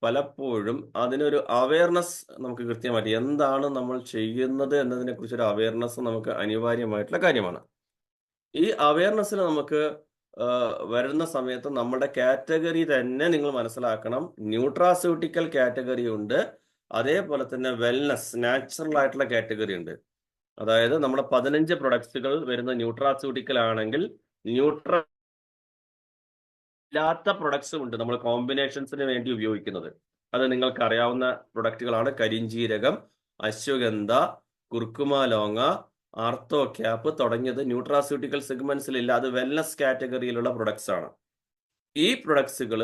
പലപ്പോഴും അതിനൊരു അവയർനെസ് നമുക്ക് കൃത്യമായിട്ട് എന്താണ് നമ്മൾ ചെയ്യുന്നത് എന്നതിനെ കുറിച്ചൊരു അവയർനെസ് നമുക്ക് അനിവാര്യമായിട്ടുള്ള കാര്യമാണ്. ഈ അവയർനെസ്സിൽ നമുക്ക് വരുന്ന സമയത്ത് നമ്മുടെ കാറ്റഗറി തന്നെ നിങ്ങൾ മനസ്സിലാക്കണം. ന്യൂട്രാസ്യൂട്ടിക്കൽ കാറ്റഗറി ഉണ്ട്, അതേപോലെ തന്നെ വെൽനസ്, നാച്ചുറൽ ആയിട്ടുള്ള കാറ്റഗറി ഉണ്ട്. അതായത് നമ്മുടെ 15 പ്രൊഡക്ട്സുകൾ വരുന്ന ന്യൂട്രാസ്യൂട്ടിക്കൽ ആണെങ്കിൽ ന്യൂട്ര ഇല്ലാത്ത പ്രൊഡക്ട്സും ഉണ്ട് നമ്മൾ കോമ്പിനേഷൻസിന് വേണ്ടി ഉപയോഗിക്കുന്നത്. അത് നിങ്ങൾക്ക് അറിയാവുന്ന പ്രൊഡക്റ്റുകളാണ്. കരിഞ്ജീരകം, അശ്വഗന്ധ, കുർക്കുമ ലോങ്ങ, ആർത്തോ ക്യാപ്പ് തുടങ്ങിയത് ന്യൂട്രാസ്യൂട്ടിക്കൽ സെഗ്മെന്റ്സിൽ ഇല്ല. അത് വെൽനസ് കാറ്റഗറിയിലുള്ള പ്രൊഡക്ട്സ് ആണ്. ഈ പ്രൊഡക്ട്സുകൾ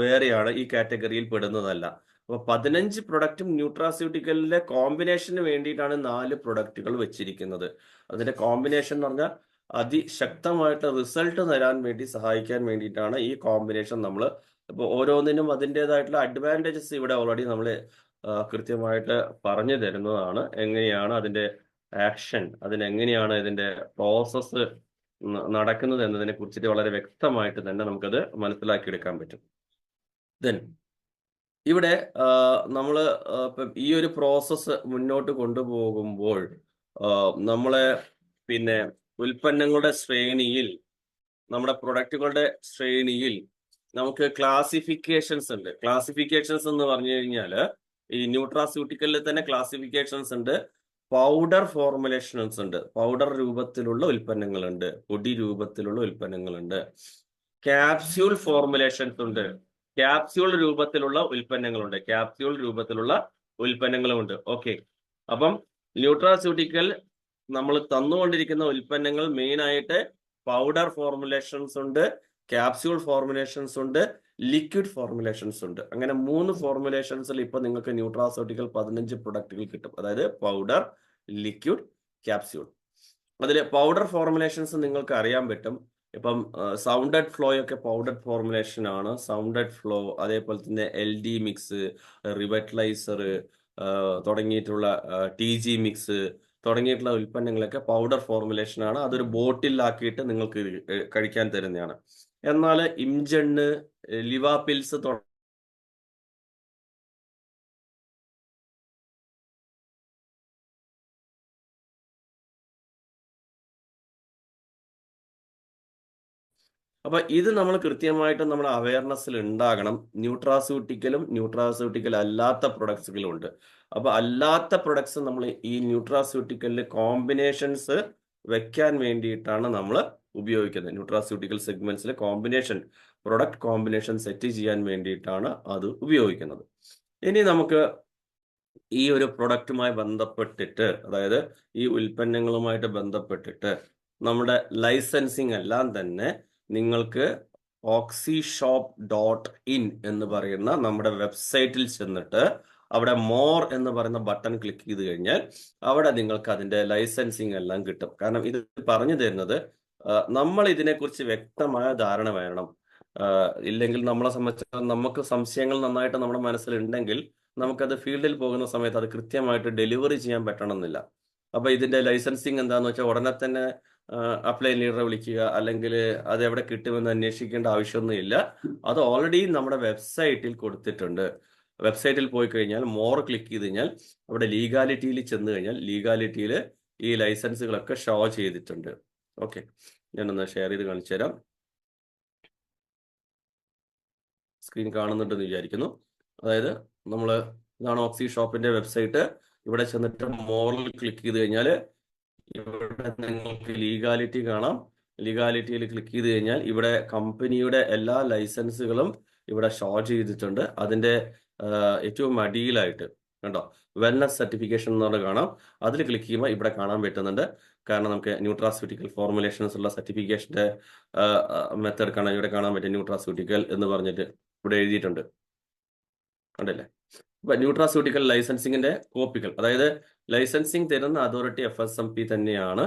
വേറെയാണ്, ഈ കാറ്റഗറിയിൽ പെടുന്നതല്ല. അപ്പൊ 15 പ്രൊഡക്റ്റും ന്യൂട്രാസ്യൂട്ടിക്കലിന്റെ കോമ്പിനേഷന് വേണ്ടിയിട്ടാണ് 4 പ്രൊഡക്റ്റുകൾ വെച്ചിരിക്കുന്നത്. അതിന്റെ കോമ്പിനേഷൻ എന്ന് പറഞ്ഞാൽ അതിശക്തമായിട്ട് റിസൾട്ട് തരാൻ വേണ്ടി സഹായിക്കാൻ വേണ്ടിയിട്ടാണ് ഈ കോമ്പിനേഷൻ നമ്മൾ. ഇപ്പോൾ ഓരോന്നിനും അതിൻ്റെതായിട്ടുള്ള അഡ്വാൻറ്റേജസ് ഇവിടെ ഓൾറെഡി നമ്മൾ കൃത്യമായിട്ട് പറഞ്ഞു തരുന്നതാണ്. എങ്ങനെയാണ് അതിന്റെ ആക്ഷൻ, അതിനെങ്ങനെയാണ് ഇതിന്റെ പ്രോസസ്സ് നടക്കുന്നത് എന്നതിനെ കുറിച്ചിട്ട് വളരെ വ്യക്തമായിട്ട് തന്നെ നമുക്കത് മനസ്സിലാക്കിയെടുക്കാൻ പറ്റും. ദെൻ ഇവിടെ നമ്മൾ ഈ ഒരു പ്രോസസ്സ് മുന്നോട്ട് കൊണ്ടുപോകുമ്പോൾ നമ്മളെ പിന്നെ ഉൽപ്പന്നങ്ങളുടെ ശ്രേണിയിൽ, നമ്മുടെ പ്രൊഡക്റ്റുകളുടെ ശ്രേണിയിൽ നമുക്ക് ക്ലാസിഫിക്കേഷൻസ് ഉണ്ട്. ക്ലാസിഫിക്കേഷൻസ് എന്ന് പറഞ്ഞു കഴിഞ്ഞാൽ ഈ ന്യൂട്രാസ്യൂട്ടിക്കലിൽ തന്നെ ക്ലാസിഫിക്കേഷൻസ് ഉണ്ട്. പൗഡർ ഫോർമുലേഷൻസ് ഉണ്ട്. പൗഡർ രൂപത്തിലുള്ള ഉൽപ്പന്നങ്ങളുണ്ട്, പൊടി രൂപത്തിലുള്ള ഉൽപ്പന്നങ്ങളുണ്ട്. ക്യാപ്സ്യൂൾ ഫോർമുലേഷൻസ് ഉണ്ട്. ക്യാപ്സ്യൂൾ രൂപത്തിലുള്ള ഉൽപ്പന്നങ്ങളുണ്ട്. ക്യാപ്സ്യൂൾ രൂപത്തിലുള്ള ഉൽപ്പന്നങ്ങളുമുണ്ട്. ഓക്കെ, അപ്പം ന്യൂട്രാസ്യൂട്ടിക്കൽ നമ്മൾ തന്നുകൊണ്ടിരിക്കുന്ന ഉൽപ്പന്നങ്ങൾ മെയിൻ ആയിട്ട് പൗഡർ ഫോർമുലേഷൻസ് ഉണ്ട്, ക്യാപ്സ്യൂൾ ഫോർമുലേഷൻസ് ഉണ്ട്, ലിക്വിഡ് ഫോർമുലേഷൻസ് ഉണ്ട്. അങ്ങനെ 3 ഫോർമുലേഷൻസിൽ ഇപ്പൊ നിങ്ങൾക്ക് ന്യൂട്രാസ്യൂട്ടിക്കൽ 15 പ്രൊഡക്റ്റുകൾ കിട്ടും. അതായത് പൗഡർ, ലിക്വിഡ്, ക്യാപ്സ്യൂൾ. അതിൽ പൗഡർ ഫോർമുലേഷൻസ് നിങ്ങൾക്ക് അറിയാൻ പറ്റും. ഇപ്പം സൗണ്ടഡ് ഫ്ലോ ഒക്കെ പൗഡർ ഫോർമുലേഷൻ ആണ്. സൗണ്ടഡ് ഫ്ലോ, അതേപോലെ തന്നെ LD മിക്സ്, റിവറ്റലൈസർ തുടങ്ങിയിട്ടുള്ള TG മിക്സ് തുടങ്ങിയിട്ടുള്ള ഉൽപ്പന്നങ്ങളൊക്കെ പൗഡർ ഫോർമുലേഷൻ ആണ്. അതൊരു ബോട്ടിലാക്കിയിട്ട് നിങ്ങൾക്ക് കഴിക്കാൻ തരുന്നതാണ്. എന്നാൽ ഇംജണ്ണ്, ലിവാപിൽസ് അപ്പൊ ഇത് നമ്മൾ കൃത്യമായിട്ട് നമ്മുടെ അവയർനെസ്സിൽ ഉണ്ടാകണം. ന്യൂട്രാസ്യൂട്ടിക്കലും ന്യൂട്രാസ്യൂട്ടിക്കൽ അല്ലാത്ത പ്രൊഡക്ട്സുകളും ഉണ്ട്. അപ്പൊ അല്ലാത്ത പ്രൊഡക്ട്സ് നമ്മൾ ഈ ന്യൂട്രാസ്യൂട്ടിക്കലിൽ കോമ്പിനേഷൻസ് വെക്കാൻ വേണ്ടിയിട്ടാണ് നമ്മൾ ഉപയോഗിക്കുന്നത്. ന്യൂട്രാസ്യൂട്ടിക്കൽ സെഗ്മെന്റ്സിൽ കോമ്പിനേഷൻ, പ്രൊഡക്റ്റ് കോമ്പിനേഷൻ സെറ്റ് ചെയ്യാൻ വേണ്ടിയിട്ടാണ് അത് ഉപയോഗിക്കുന്നത്. ഇനി നമുക്ക് ഈ ഒരു പ്രൊഡക്റ്റുമായി ബന്ധപ്പെട്ടിട്ട്, അതായത് ഈ ഉൽപ്പന്നങ്ങളുമായിട്ട് ബന്ധപ്പെട്ടിട്ട് നമ്മുടെ ലൈസൻസിങ് എല്ലാം തന്നെ നിങ്ങൾക്ക് oxyshop.in എന്ന് പറയുന്ന നമ്മുടെ വെബ്സൈറ്റിൽ ചെന്നിട്ട് അവിടെ മോർ എന്ന് പറയുന്ന ബട്ടൺ ക്ലിക്ക് ചെയ്ത് കഴിഞ്ഞാൽ അവിടെ നിങ്ങൾക്ക് അതിന്റെ ലൈസൻസിങ് എല്ലാം കിട്ടും. കാരണം ഇത് പറഞ്ഞു തരുന്നത് നമ്മൾ ഇതിനെക്കുറിച്ച് വ്യക്തമായ ധാരണ വേണം. ഇല്ലെങ്കിൽ നമ്മളെ സംബന്ധിച്ച് നമുക്ക് സംശയങ്ങൾ നന്നായിട്ട് നമ്മുടെ മനസ്സിലുണ്ടെങ്കിൽ നമുക്കത് ഫീൽഡിൽ പോകുന്ന സമയത്ത് അത് കൃത്യമായിട്ട് ഡെലിവറി ചെയ്യാൻ പറ്റണമെന്നില്ല. അപ്പൊ ഇതിന്റെ ലൈസൻസിങ് എന്താന്ന് വെച്ചാൽ ഉടനെ തന്നെ അപ്ലൈ ലീഡറെ വിളിക്കുക, അല്ലെങ്കിൽ അത് എവിടെ കിട്ടുമെന്ന് അന്വേഷിക്കേണ്ട ആവശ്യമൊന്നും ഇല്ല. അത് ഓൾറെഡി നമ്മുടെ വെബ്സൈറ്റിൽ കൊടുത്തിട്ടുണ്ട്. വെബ്സൈറ്റിൽ പോയി കഴിഞ്ഞാൽ മോർ ക്ലിക്ക് ചെയ്ത് കഴിഞ്ഞാൽ അവിടെ ലീഗാലിറ്റിയിൽ ചെന്ന് കഴിഞ്ഞാൽ ലീഗാലിറ്റിയിൽ ഈ ലൈസൻസുകളൊക്കെ ഷോ ചെയ്തിട്ടുണ്ട്. ഓക്കെ, ഞാനൊന്ന് ഷെയർ ചെയ്ത് കാണിച്ചു തരാം. സ്ക്രീൻ കാണുന്നുണ്ടെന്ന് വിചാരിക്കുന്നു. അതായത് ഇതാണ് ഓക്സി ഷോപ്പിന്റെ വെബ്സൈറ്റ്. ഇവിടെ ചെന്നിട്ട് മോറിൽ ക്ലിക്ക് ചെയ്ത് കഴിഞ്ഞാൽ ഇവിടെ നിങ്ങൾക്ക് ലീഗാലിറ്റി കാണാം. ലീഗാലിറ്റിയിൽ ക്ലിക്ക് ചെയ്ത് കഴിഞ്ഞാൽ ഇവിടെ കമ്പനിയുടെ എല്ലാ ലൈസൻസുകളും ഇവിടെ ഷോ ചെയ്തിട്ടുണ്ട്. അതിന്റെ ഏറ്റവും അടിയിലായിട്ട് കണ്ടോ വെൽനസ് സർട്ടിഫിക്കേഷൻ എന്ന് പറഞ്ഞാൽ കാണാം. അതിൽ ക്ലിക്ക് ചെയ്യുമ്പോൾ ഇവിടെ കാണാൻ പറ്റുന്നുണ്ട്. കാരണം നമുക്ക് ന്യൂട്രാസ്യൂട്ടിക്കൽ ഫോർമുലേഷൻസ് ഉള്ള സർട്ടിഫിക്കേഷന്റെ മെത്തേഡ് കാണാൻ ഇവിടെ കാണാൻ പറ്റും. ന്യൂട്രാസ്യൂട്ടിക്കൽ എന്ന് പറഞ്ഞിട്ട് ഇവിടെ എഴുതിയിട്ടുണ്ട്, കണ്ടല്ലേ. ഇപ്പൊ ന്യൂട്രാസ്യൂട്ടിക്കൽ ലൈസൻസിങ്ങിന്റെ കോപ്പികൾ, അതായത് ലൈസൻസിങ് തരുന്ന അതോറിറ്റി FSMP തന്നെയാണ്.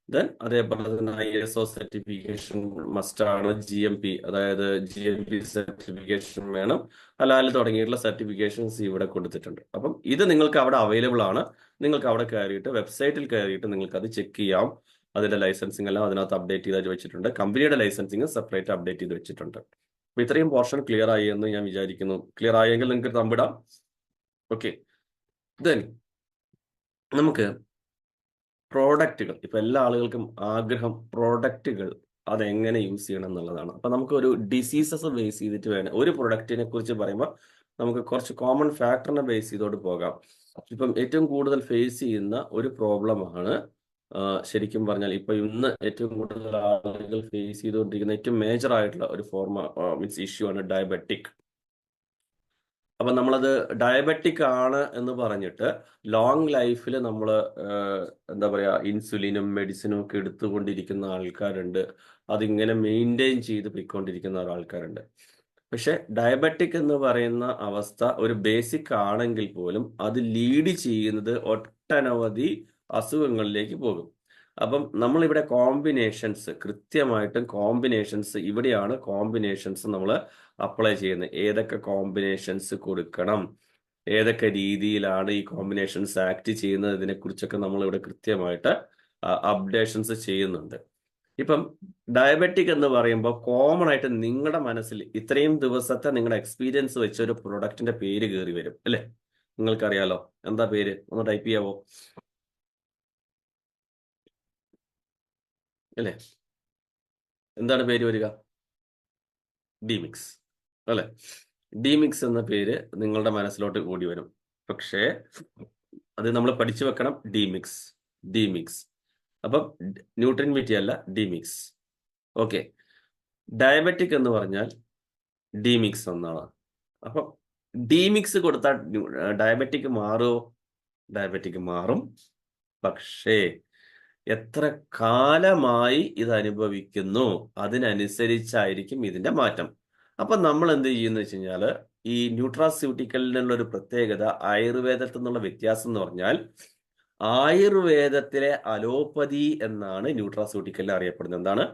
ദെൻ അതേപോലെ തന്നെ ISO സർട്ടിഫിക്കേഷൻ മസ്റ്റ് ആണ്. GMP, അതായത് GMP സർട്ടിഫിക്കേഷൻ വേണം. ഹലാൽ തുടങ്ങിയിട്ടുള്ള സർട്ടിഫിക്കേഷൻസ് ഇവിടെ കൊടുത്തിട്ടുണ്ട്. അപ്പം ഇത് നിങ്ങൾക്ക് അവിടെ അവൈലബിൾ ആണ്. നിങ്ങൾക്ക് അവിടെ കയറിയിട്ട് വെബ്സൈറ്റിൽ കയറിയിട്ട് നിങ്ങൾക്ക് അത് ചെക്ക് ചെയ്യാം. അതിന്റെ ലൈസൻസിങ് എല്ലാം അതിനകത്ത് അപ്ഡേറ്റ് ചെയ്ത് വെച്ചിട്ടുണ്ട്. കമ്പനിയുടെ ലൈസൻസിങ് സെപ്പറേറ്റ് അപ്ഡേറ്റ് ചെയ്ത് വെച്ചിട്ടുണ്ട്. അപ്പൊ ഇത്രയും പോർഷൻ ക്ലിയർ ആയി എന്ന് ഞാൻ വിചാരിക്കുന്നു. ക്ലിയർ ആയെങ്കിൽ നിങ്ങൾക്ക് തമ്പിടാം. ഓക്കെ, ദെൻ നമുക്ക് പ്രോഡക്റ്റുകൾ, ഇപ്പൊ എല്ലാ ആളുകൾക്കും ആഗ്രഹം പ്രോഡക്റ്റുകൾ അതെങ്ങനെ യൂസ് ചെയ്യണം എന്നുള്ളതാണ്. അപ്പൊ നമുക്ക് ഒരു ഡിസീസസ് ബേസ് ചെയ്തിട്ട് വേണം ഒരു പ്രൊഡക്റ്റിനെ കുറിച്ച് പറയുമ്പോൾ നമുക്ക് കുറച്ച് കോമൺ ഫാക്ടറിനെ ബേസ് ചെയ്തോട്ട് പോകാം. ഇപ്പം ഏറ്റവും കൂടുതൽ ഫേസ് ചെയ്യുന്ന ഒരു പ്രോബ്ലമാണ് ശരിക്കും പറഞ്ഞാൽ ഇപ്പൊ ഇന്ന് ഏറ്റവും കൂടുതൽ ആളുകൾ ഫേസ് ചെയ്തുകൊണ്ടിരിക്കുന്ന ഏറ്റവും മേജർ ആയിട്ടുള്ള ഒരു മീൻസ് ഇഷ്യൂ ആണ് ഡയബറ്റിക്. അപ്പൊ നമ്മളത് ഡയബറ്റിക് ആണ് എന്ന് പറഞ്ഞിട്ട് ലോങ് ലൈഫിൽ നമ്മൾ എന്താ പറയാ ഇൻസുലിനും മെഡിസിനും ഒക്കെ എടുത്തുകൊണ്ടിരിക്കുന്ന ആൾക്കാരുണ്ട്. അതിങ്ങനെ മെയിൻറ്റെയിൻ ചെയ്ത് പോയിക്കൊണ്ടിരിക്കുന്ന ആൾക്കാരുണ്ട്. പക്ഷെ ഡയബറ്റിക് എന്ന് പറയുന്ന അവസ്ഥ ഒരു ബേസിക് ആണെങ്കിൽ പോലും അത് ലീഡ് ചെയ്യുന്നത് ഒട്ടനവധി അസുഖങ്ങളിലേക്ക് പോകും. അപ്പം നമ്മളിവിടെ കോമ്പിനേഷൻസ് കൃത്യമായിട്ടും കോമ്പിനേഷൻസ് ഇവിടെയാണ് കോമ്പിനേഷൻസ് നമ്മൾ അപ്ലൈ ചെയ്യുന്നത്. ഏതൊക്കെ കോമ്പിനേഷൻസ് കൊടുക്കണം, ഏതൊക്കെ രീതിയിലാണ് ഈ കോമ്പിനേഷൻസ് ആക്ട് ചെയ്യുന്നത്, ഇതിനെ കുറിച്ചൊക്കെ നമ്മൾ ഇവിടെ കൃത്യമായിട്ട് അപ്ഡേഷൻസ് ചെയ്യുന്നുണ്ട്. ഇപ്പം ഡയബറ്റിക് എന്ന് പറയുമ്പോൾ കോമൺ ആയിട്ട് നിങ്ങളുടെ മനസ്സിൽ ഇത്രയും ദിവസത്തെ നിങ്ങളുടെ എക്സ്പീരിയൻസ് വെച്ച ഒരു പ്രൊഡക്റ്റിന്റെ പേര് കയറി വരും അല്ലേ? നിങ്ങൾക്കറിയാലോ എന്താ പേര്? ഒന്ന് ടൈപ്പ് ചെയ്യാവോ അല്ലേ? എന്താണ് പേര് വരിക? ഡിമിക്സ് അല്ലെ? ഡിമിക്സ് എന്ന പേര് നിങ്ങളുടെ മനസ്സിലോട്ട് കൂടി വരും. പക്ഷേ അത് നമ്മൾ പഠിച്ചു വെക്കണം. ഡിമിക്സ് അപ്പം ന്യൂട്രിൻവിറ്റി അല്ല, ഡിമിക്സ്. ഓക്കെ. ഡയബറ്റിക് എന്ന് പറഞ്ഞാൽ ഡിമിക്സ് എന്നാണ്. അപ്പം ഡിമിക്സ് കൊടുത്താൽ ഡയബറ്റിക് മാറുമോ? ഡയബറ്റിക് മാറും. പക്ഷേ എത്ര കാലമായി ഇത് അനുഭവിക്കുന്നു അതിനനുസരിച്ചായിരിക്കും ഇതിന്റെ മാറ്റം. അപ്പൊ നമ്മൾ എന്ത് ചെയ്യുന്ന വെച്ച് കഴിഞ്ഞാല് ഈ ന്യൂട്രാസ്യൂട്ടിക്കലിനുള്ള ഒരു പ്രത്യേകത, ആയുർവേദത്തിൽ നിന്നുള്ള വ്യത്യാസം എന്ന് പറഞ്ഞാൽ ആയുർവേദത്തിലെ അലോപ്പതി എന്നാണ് ന്യൂട്രാസ്യൂട്ടിക്കലിൽ അറിയപ്പെടുന്നത്. എന്താണ്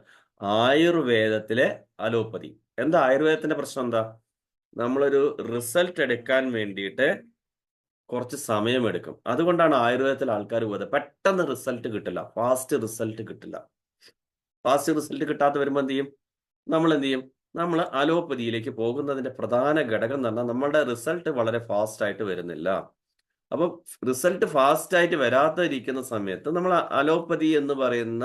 ആയുർവേദത്തിലെ അലോപ്പതി? എന്താ ആയുർവേദത്തിന്റെ പ്രശ്നം? എന്താ? നമ്മളൊരു റിസൾട്ട് എടുക്കാൻ വേണ്ടിയിട്ട് കുറച്ച് സമയമെടുക്കും. അതുകൊണ്ടാണ് ആയുർവേദത്തിൽ ആൾക്കാർ പോയത്. പെട്ടെന്ന് റിസൾട്ട് കിട്ടില്ല, ഫാസ്റ്റ് റിസൾട്ട് കിട്ടില്ല. ഫാസ്റ്റ് റിസൾട്ട് കിട്ടാതെ വരുമ്പോൾ എന്ത് ചെയ്യും? നമ്മൾ അലോപ്പതിയിലേക്ക് പോകുന്നതിന്റെ പ്രധാന ഘടകം എന്ന് പറഞ്ഞാൽ നമ്മളുടെ റിസൾട്ട് വളരെ ഫാസ്റ്റ് ആയിട്ട് വരുന്നില്ല. അപ്പൊ റിസൾട്ട് ഫാസ്റ്റ് ആയിട്ട് വരാതിരിക്കുന്ന സമയത്ത് നമ്മൾ അലോപ്പതി എന്ന് പറയുന്ന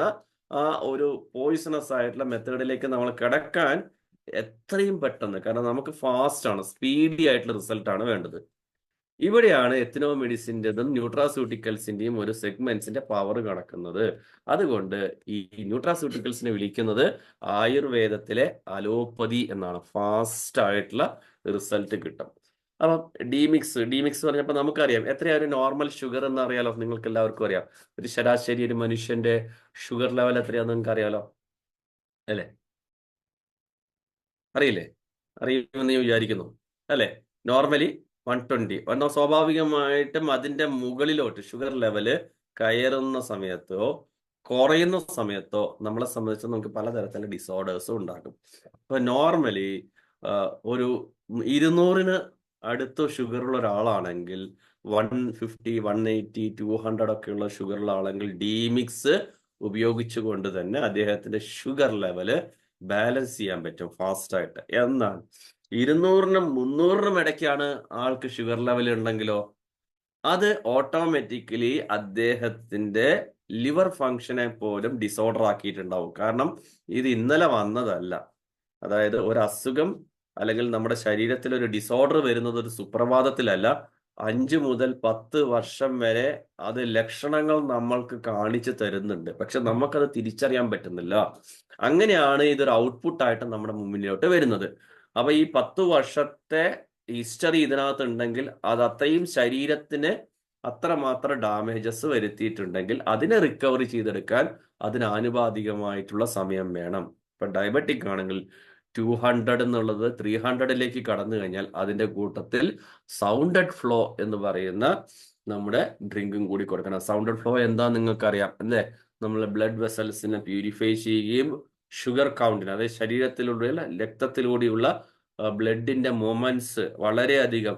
ആ ഒരു പോയിസണസ് ആയിട്ടുള്ള മെത്തേഡിലേക്ക് നമ്മൾ കിടക്കാൻ എത്രയും പെട്ടെന്ന്, കാരണം നമുക്ക് ഫാസ്റ്റ് ആണ്, സ്പീഡി ആയിട്ടുള്ള റിസൾട്ട് ആണ് വേണ്ടത്. ഇവിടെയാണ് എത്നോ മെഡിസിൻ്റെതും ന്യൂട്രാസ്യൂട്ടിക്കൽസിന്റെയും ഒരു സെഗ്മെന്റ്സിന്റെ പവർ കണക്കുന്നത്. അതുകൊണ്ട് ഈ ന്യൂട്രാസ്യൂട്ടിക്കൽസിനെ വിളിക്കുന്നത് ആയുർവേദത്തിലെ അലോപ്പതി എന്നാണ്. ഫാസ്റ്റ് ആയിട്ടുള്ള റിസൾട്ട് കിട്ടും. അപ്പം ഡിമിക്സ് പറഞ്ഞപ്പോൾ നമുക്കറിയാം എത്രയാ ഒരു നോർമൽ ഷുഗർ എന്ന് അറിയാലോ? നിങ്ങൾക്ക് എല്ലാവർക്കും അറിയാം. ഒരു ശരാശരി ഒരു മനുഷ്യന്റെ ഷുഗർ ലെവൽ എത്രയാന്ന് നിങ്ങൾക്ക് അറിയാലോ അല്ലേ? അറിയില്ലേ? അറിയുമെന്ന് ഞാൻ വിചാരിക്കുന്നു അല്ലേ? നോർമലി 120. എന്നാൽ സ്വാഭാവികമായിട്ടും അതിന്റെ മുകളിലോട്ട് ഷുഗർ ലെവല് കയറുന്ന സമയത്തോ കുറയുന്ന സമയത്തോ നമ്മളെ സംബന്ധിച്ച് നമുക്ക് പലതരത്തിലുള്ള ഡിസോർഡേഴ്സും ഉണ്ടാകും. അപ്പൊ നോർമലി ഒരു 200 അടുത്ത് ഷുഗറുള്ള ഒരാളാണെങ്കിൽ 150, 180, 200 ഒക്കെയുള്ള ഷുഗറുള്ള ആളെങ്കിൽ ഡിമിക്സ് ഉപയോഗിച്ചുകൊണ്ട് തന്നെ അദ്ദേഹത്തിന്റെ ഷുഗർ ലെവല് ബാലൻസ് ചെയ്യാൻ പറ്റും ഫാസ്റ്റ് ആയിട്ട്. എന്നാൽ 200-നും 300-നും ഇടയ്ക്കാണ് ആൾക്ക് ഷുഗർ ലെവൽ ഉണ്ടെങ്കിലോ അത് ഓട്ടോമാറ്റിക്കലി അദ്ദേഹത്തിന്റെ ലിവർ ഫങ്ഷനെ പോലും ഡിസോർഡർ ആക്കിയിട്ടുണ്ടാവും. കാരണം ഇത് ഇന്നലെ വന്നതല്ല. അതായത് ഒരു അസുഖം അല്ലെങ്കിൽ നമ്മുടെ ശരീരത്തിൽ ഒരു ഡിസോർഡർ വരുന്നത് ഒരു സുപ്രഭാതത്തിലല്ല. 5 മുതൽ 10 വർഷം വരെ അത് ലക്ഷണങ്ങൾ നമ്മൾക്ക് കാണിച്ചു തരുന്നുണ്ട്. പക്ഷെ നമുക്കത് തിരിച്ചറിയാൻ പറ്റുന്നില്ല. അങ്ങനെയാണ് ഇതൊരു ഔട്ട്പുട്ട് നമ്മുടെ മുന്നിലോട്ട് വരുന്നത്. അപ്പൊ ഈ 10 വർഷത്തെ ഹിസ്റ്ററി ഇതിനകത്ത് ഉണ്ടെങ്കിൽ അത് അത്രയും ശരീരത്തിന് അത്രമാത്രം ഡാമേജസ് വരുത്തിയിട്ടുണ്ടെങ്കിൽ അതിനെ റിക്കവറി ചെയ്തെടുക്കാൻ അതിന് ആനുപാതികമായിട്ടുള്ള സമയം വേണം. ഇപ്പൊ ഡയബറ്റിക് ആണെങ്കിൽ 200 എന്നുള്ളത് 300-ലേക്ക് കടന്നു കഴിഞ്ഞാൽ അതിന്റെ കൂട്ടത്തിൽ സൗണ്ടഡ് ഫ്ലോ എന്ന് പറയുന്ന നമ്മുടെ ഡ്രിങ്കും കൂടി കൊടുക്കണം. സൗണ്ടഡ് ഫ്ലോ എന്താ നിങ്ങൾക്കറിയാം അല്ലേ? നമ്മൾ ബ്ലഡ് വെസൽസിനെ പ്യൂരിഫൈ ചെയ്യുകയും ഷുഗർ കൗണ്ടിന്, അതായത് ശരീരത്തിലൂടെയുള്ള രക്തത്തിലൂടെയുള്ള ബ്ലഡിന്റെ മൊമെന്റ്സ് വളരെയധികം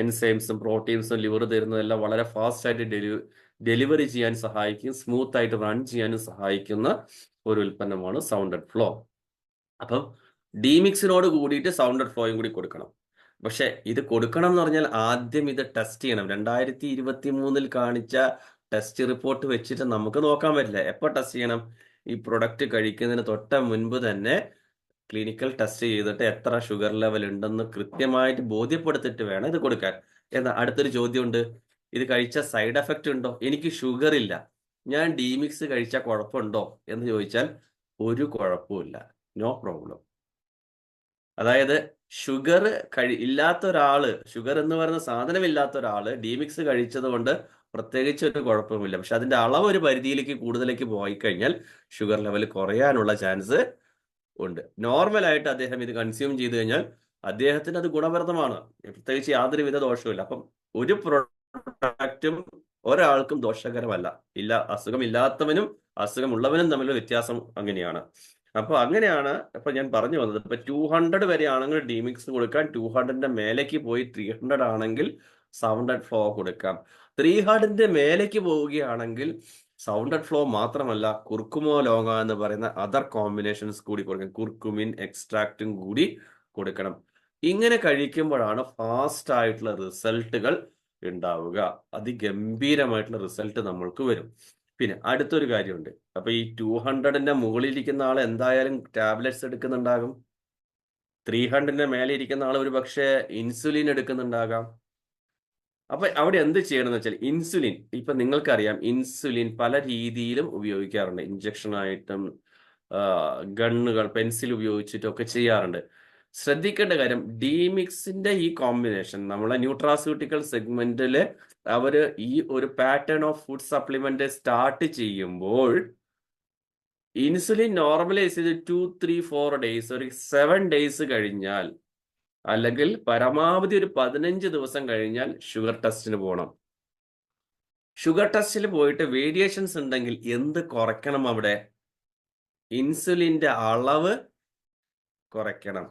എൻസൈംസും പ്രോട്ടീൻസും ലിവർ തരുന്നതെല്ലാം വളരെ ഫാസ്റ്റ് ആയിട്ട് ഡെലിവറി ചെയ്യാൻ സഹായിക്കും, സ്മൂത്ത് ആയിട്ട് റൺ ചെയ്യാനും സഹായിക്കുന്ന ഒരു ഉൽപ്പന്നമാണ് സൗണ്ടഡ് ഫ്ലോ. അപ്പം ഡിമിക്സിനോട് കൂടിയിട്ട് സൗണ്ടഡ് ഫ്ലോയും കൂടി കൊടുക്കണം. പക്ഷെ ഇത് കൊടുക്കണം എന്ന് പറഞ്ഞാൽ ആദ്യം ഇത് ടെസ്റ്റ് ചെയ്യണം. 2023 കാണിച്ച ടെസ്റ്റ് റിപ്പോർട്ട് വെച്ചിട്ട് നമുക്ക് നോക്കാൻ പറ്റില്ല. എപ്പോൾ ടെസ്റ്റ് ചെയ്യണം? ഈ പ്രൊഡക്റ്റ് കഴിക്കുന്നതിന് തൊട്ട് മുൻപ് തന്നെ ക്ലിനിക്കൽ ടെസ്റ്റ് ചെയ്തിട്ട് എത്ര ഷുഗർ ലെവൽ ഉണ്ടെന്ന് കൃത്യമായിട്ട് ബോധ്യപ്പെടുത്തിട്ട് വേണം ഇത് കൊടുക്കാൻ. എന്നാൽ അടുത്തൊരു ചോദ്യമുണ്ട്, ഇത് കഴിച്ച സൈഡ് എഫക്റ്റ് ഉണ്ടോ? എനിക്ക് ഷുഗർ ഇല്ല, ഞാൻ ഡീമിക്സ് കഴിച്ച കുഴപ്പമുണ്ടോ എന്ന് ചോദിച്ചാൽ ഒരു കുഴപ്പമില്ല, നോ പ്രോബ്ലം. അതായത് ഷുഗർ ഇല്ലാത്ത ഒരാള്, ഷുഗർ എന്ന് പറയുന്ന സാധനം ഇല്ലാത്ത ഒരാള് ഡീമിക്സ് കഴിച്ചത് കൊണ്ട് പ്രത്യേകിച്ച് ഒരു കുഴപ്പമില്ല. പക്ഷെ അതിന്റെ അളവ് ഒരു പരിധിയിലേക്ക് കൂടുതലേക്ക് പോയി കഴിഞ്ഞാൽ ഷുഗർ ലെവൽ കുറയാനുള്ള ചാൻസ് ഉണ്ട്. നോർമലായിട്ട് അദ്ദേഹം ഇത് കൺസ്യൂം ചെയ്ത് കഴിഞ്ഞാൽ അദ്ദേഹത്തിന് അത് ഗുണപ്രദമാണ്, പ്രത്യേകിച്ച് യാതൊരുവിധ ദോഷവുമില്ല. അപ്പം ഒരു പ്രൊഡക്റ്റും ഒരാൾക്കും ദോഷകരമല്ല. അസുഖമില്ലാത്തവനും അസുഖമുള്ളവനും തമ്മിലുള്ള വ്യത്യാസം അങ്ങനെയാണ്. അപ്പൊ അങ്ങനെയാണ് ഇപ്പൊ ഞാൻ പറഞ്ഞു വന്നത്. ഇപ്പൊ 200 വരെ ആണെങ്കിൽ ഡീമിക്സ് കൊടുക്കാം, 200ന്റെ മേലേക്ക് പോയി 300 ആണെങ്കിൽ സൗണ്ടഡ് ഫ്ലോ കൊടുക്കാം. 300ന്റെ മേലേക്ക് പോവുകയാണെങ്കിൽ സൗണ്ടഡ് ഫ്ലോ മാത്രമല്ല, കുർക്കുമോ ലോങ്ങ എന്ന് പറയുന്ന അതർ കോമ്പിനേഷൻസ് കൂടി കൊടുക്കണം, കുർക്കുമിൻ എക്സ്ട്രാക്റ്റും കൂടി കൊടുക്കണം. ഇങ്ങനെ കഴിക്കുമ്പോഴാണ് ഫാസ്റ്റ് ആയിട്ടുള്ള റിസൾട്ടുകൾ ഉണ്ടാവുക, അതിഗംഭീരമായിട്ടുള്ള റിസൾട്ട് നമ്മൾക്ക് വരും. പിന്നെ അടുത്തൊരു കാര്യമുണ്ട്. അപ്പൊ ഈ 200ന്റെ മുകളിലിരിക്കുന്ന ആൾ എന്തായാലും ടാബ്ലറ്റ്സ് എടുക്കുന്നുണ്ടാകും, 300ന്റെ മേലെ ഇരിക്കുന്ന ആൾ ഒരു പക്ഷേ ഇൻസുലിൻ എടുക്കുന്നുണ്ടാകാം. അപ്പൊ അവിടെ എന്ത് ചെയ്യണം എന്ന് വെച്ചാൽ, ഇൻസുലിൻ ഇപ്പൊ നിങ്ങൾക്കറിയാം, ഇൻസുലിൻ പല രീതിയിലും ഉപയോഗിക്കാറുണ്ട്. ഇഞ്ചക്ഷൻ ആയിട്ടും ഗണ്ണുകൾ, പെൻസിൽ ഉപയോഗിച്ചിട്ടൊക്കെ ചെയ്യാറുണ്ട്. ശ്രദ്ധിക്കേണ്ട കാര്യം, ഡീമിക്സിന്റെ ഈ കോമ്പിനേഷൻ നമ്മളെ ന്യൂട്രാസ്യൂട്ടിക്കൽ സെഗ്മെന്റില് അവര് ഈ ഒരു pattern of food supplement start ചെയ്യുമ്പോൾ ഇൻസുലിൻ നോർമലൈസ് ചെയ്ത് 2, 3, 4 ഡേയ്സ്, ഒരു 7 ഡേയ്സ് കഴിഞ്ഞാൽ, അല്ലെങ്കിൽ പരമാവധി ഒരു 15 ദിവസം കഴിഞ്ഞാൽ ഷുഗർ ടെസ്റ്റിന് പോകണം. ഷുഗർ ടെസ്റ്റിൽ പോയിട്ട് വേരിയേഷൻസ് ഉണ്ടെങ്കിൽ എന്ത് കുറയ്ക്കണം? അവിടെ ഇൻസുലിന്റെ അളവ് കുറയ്ക്കണം.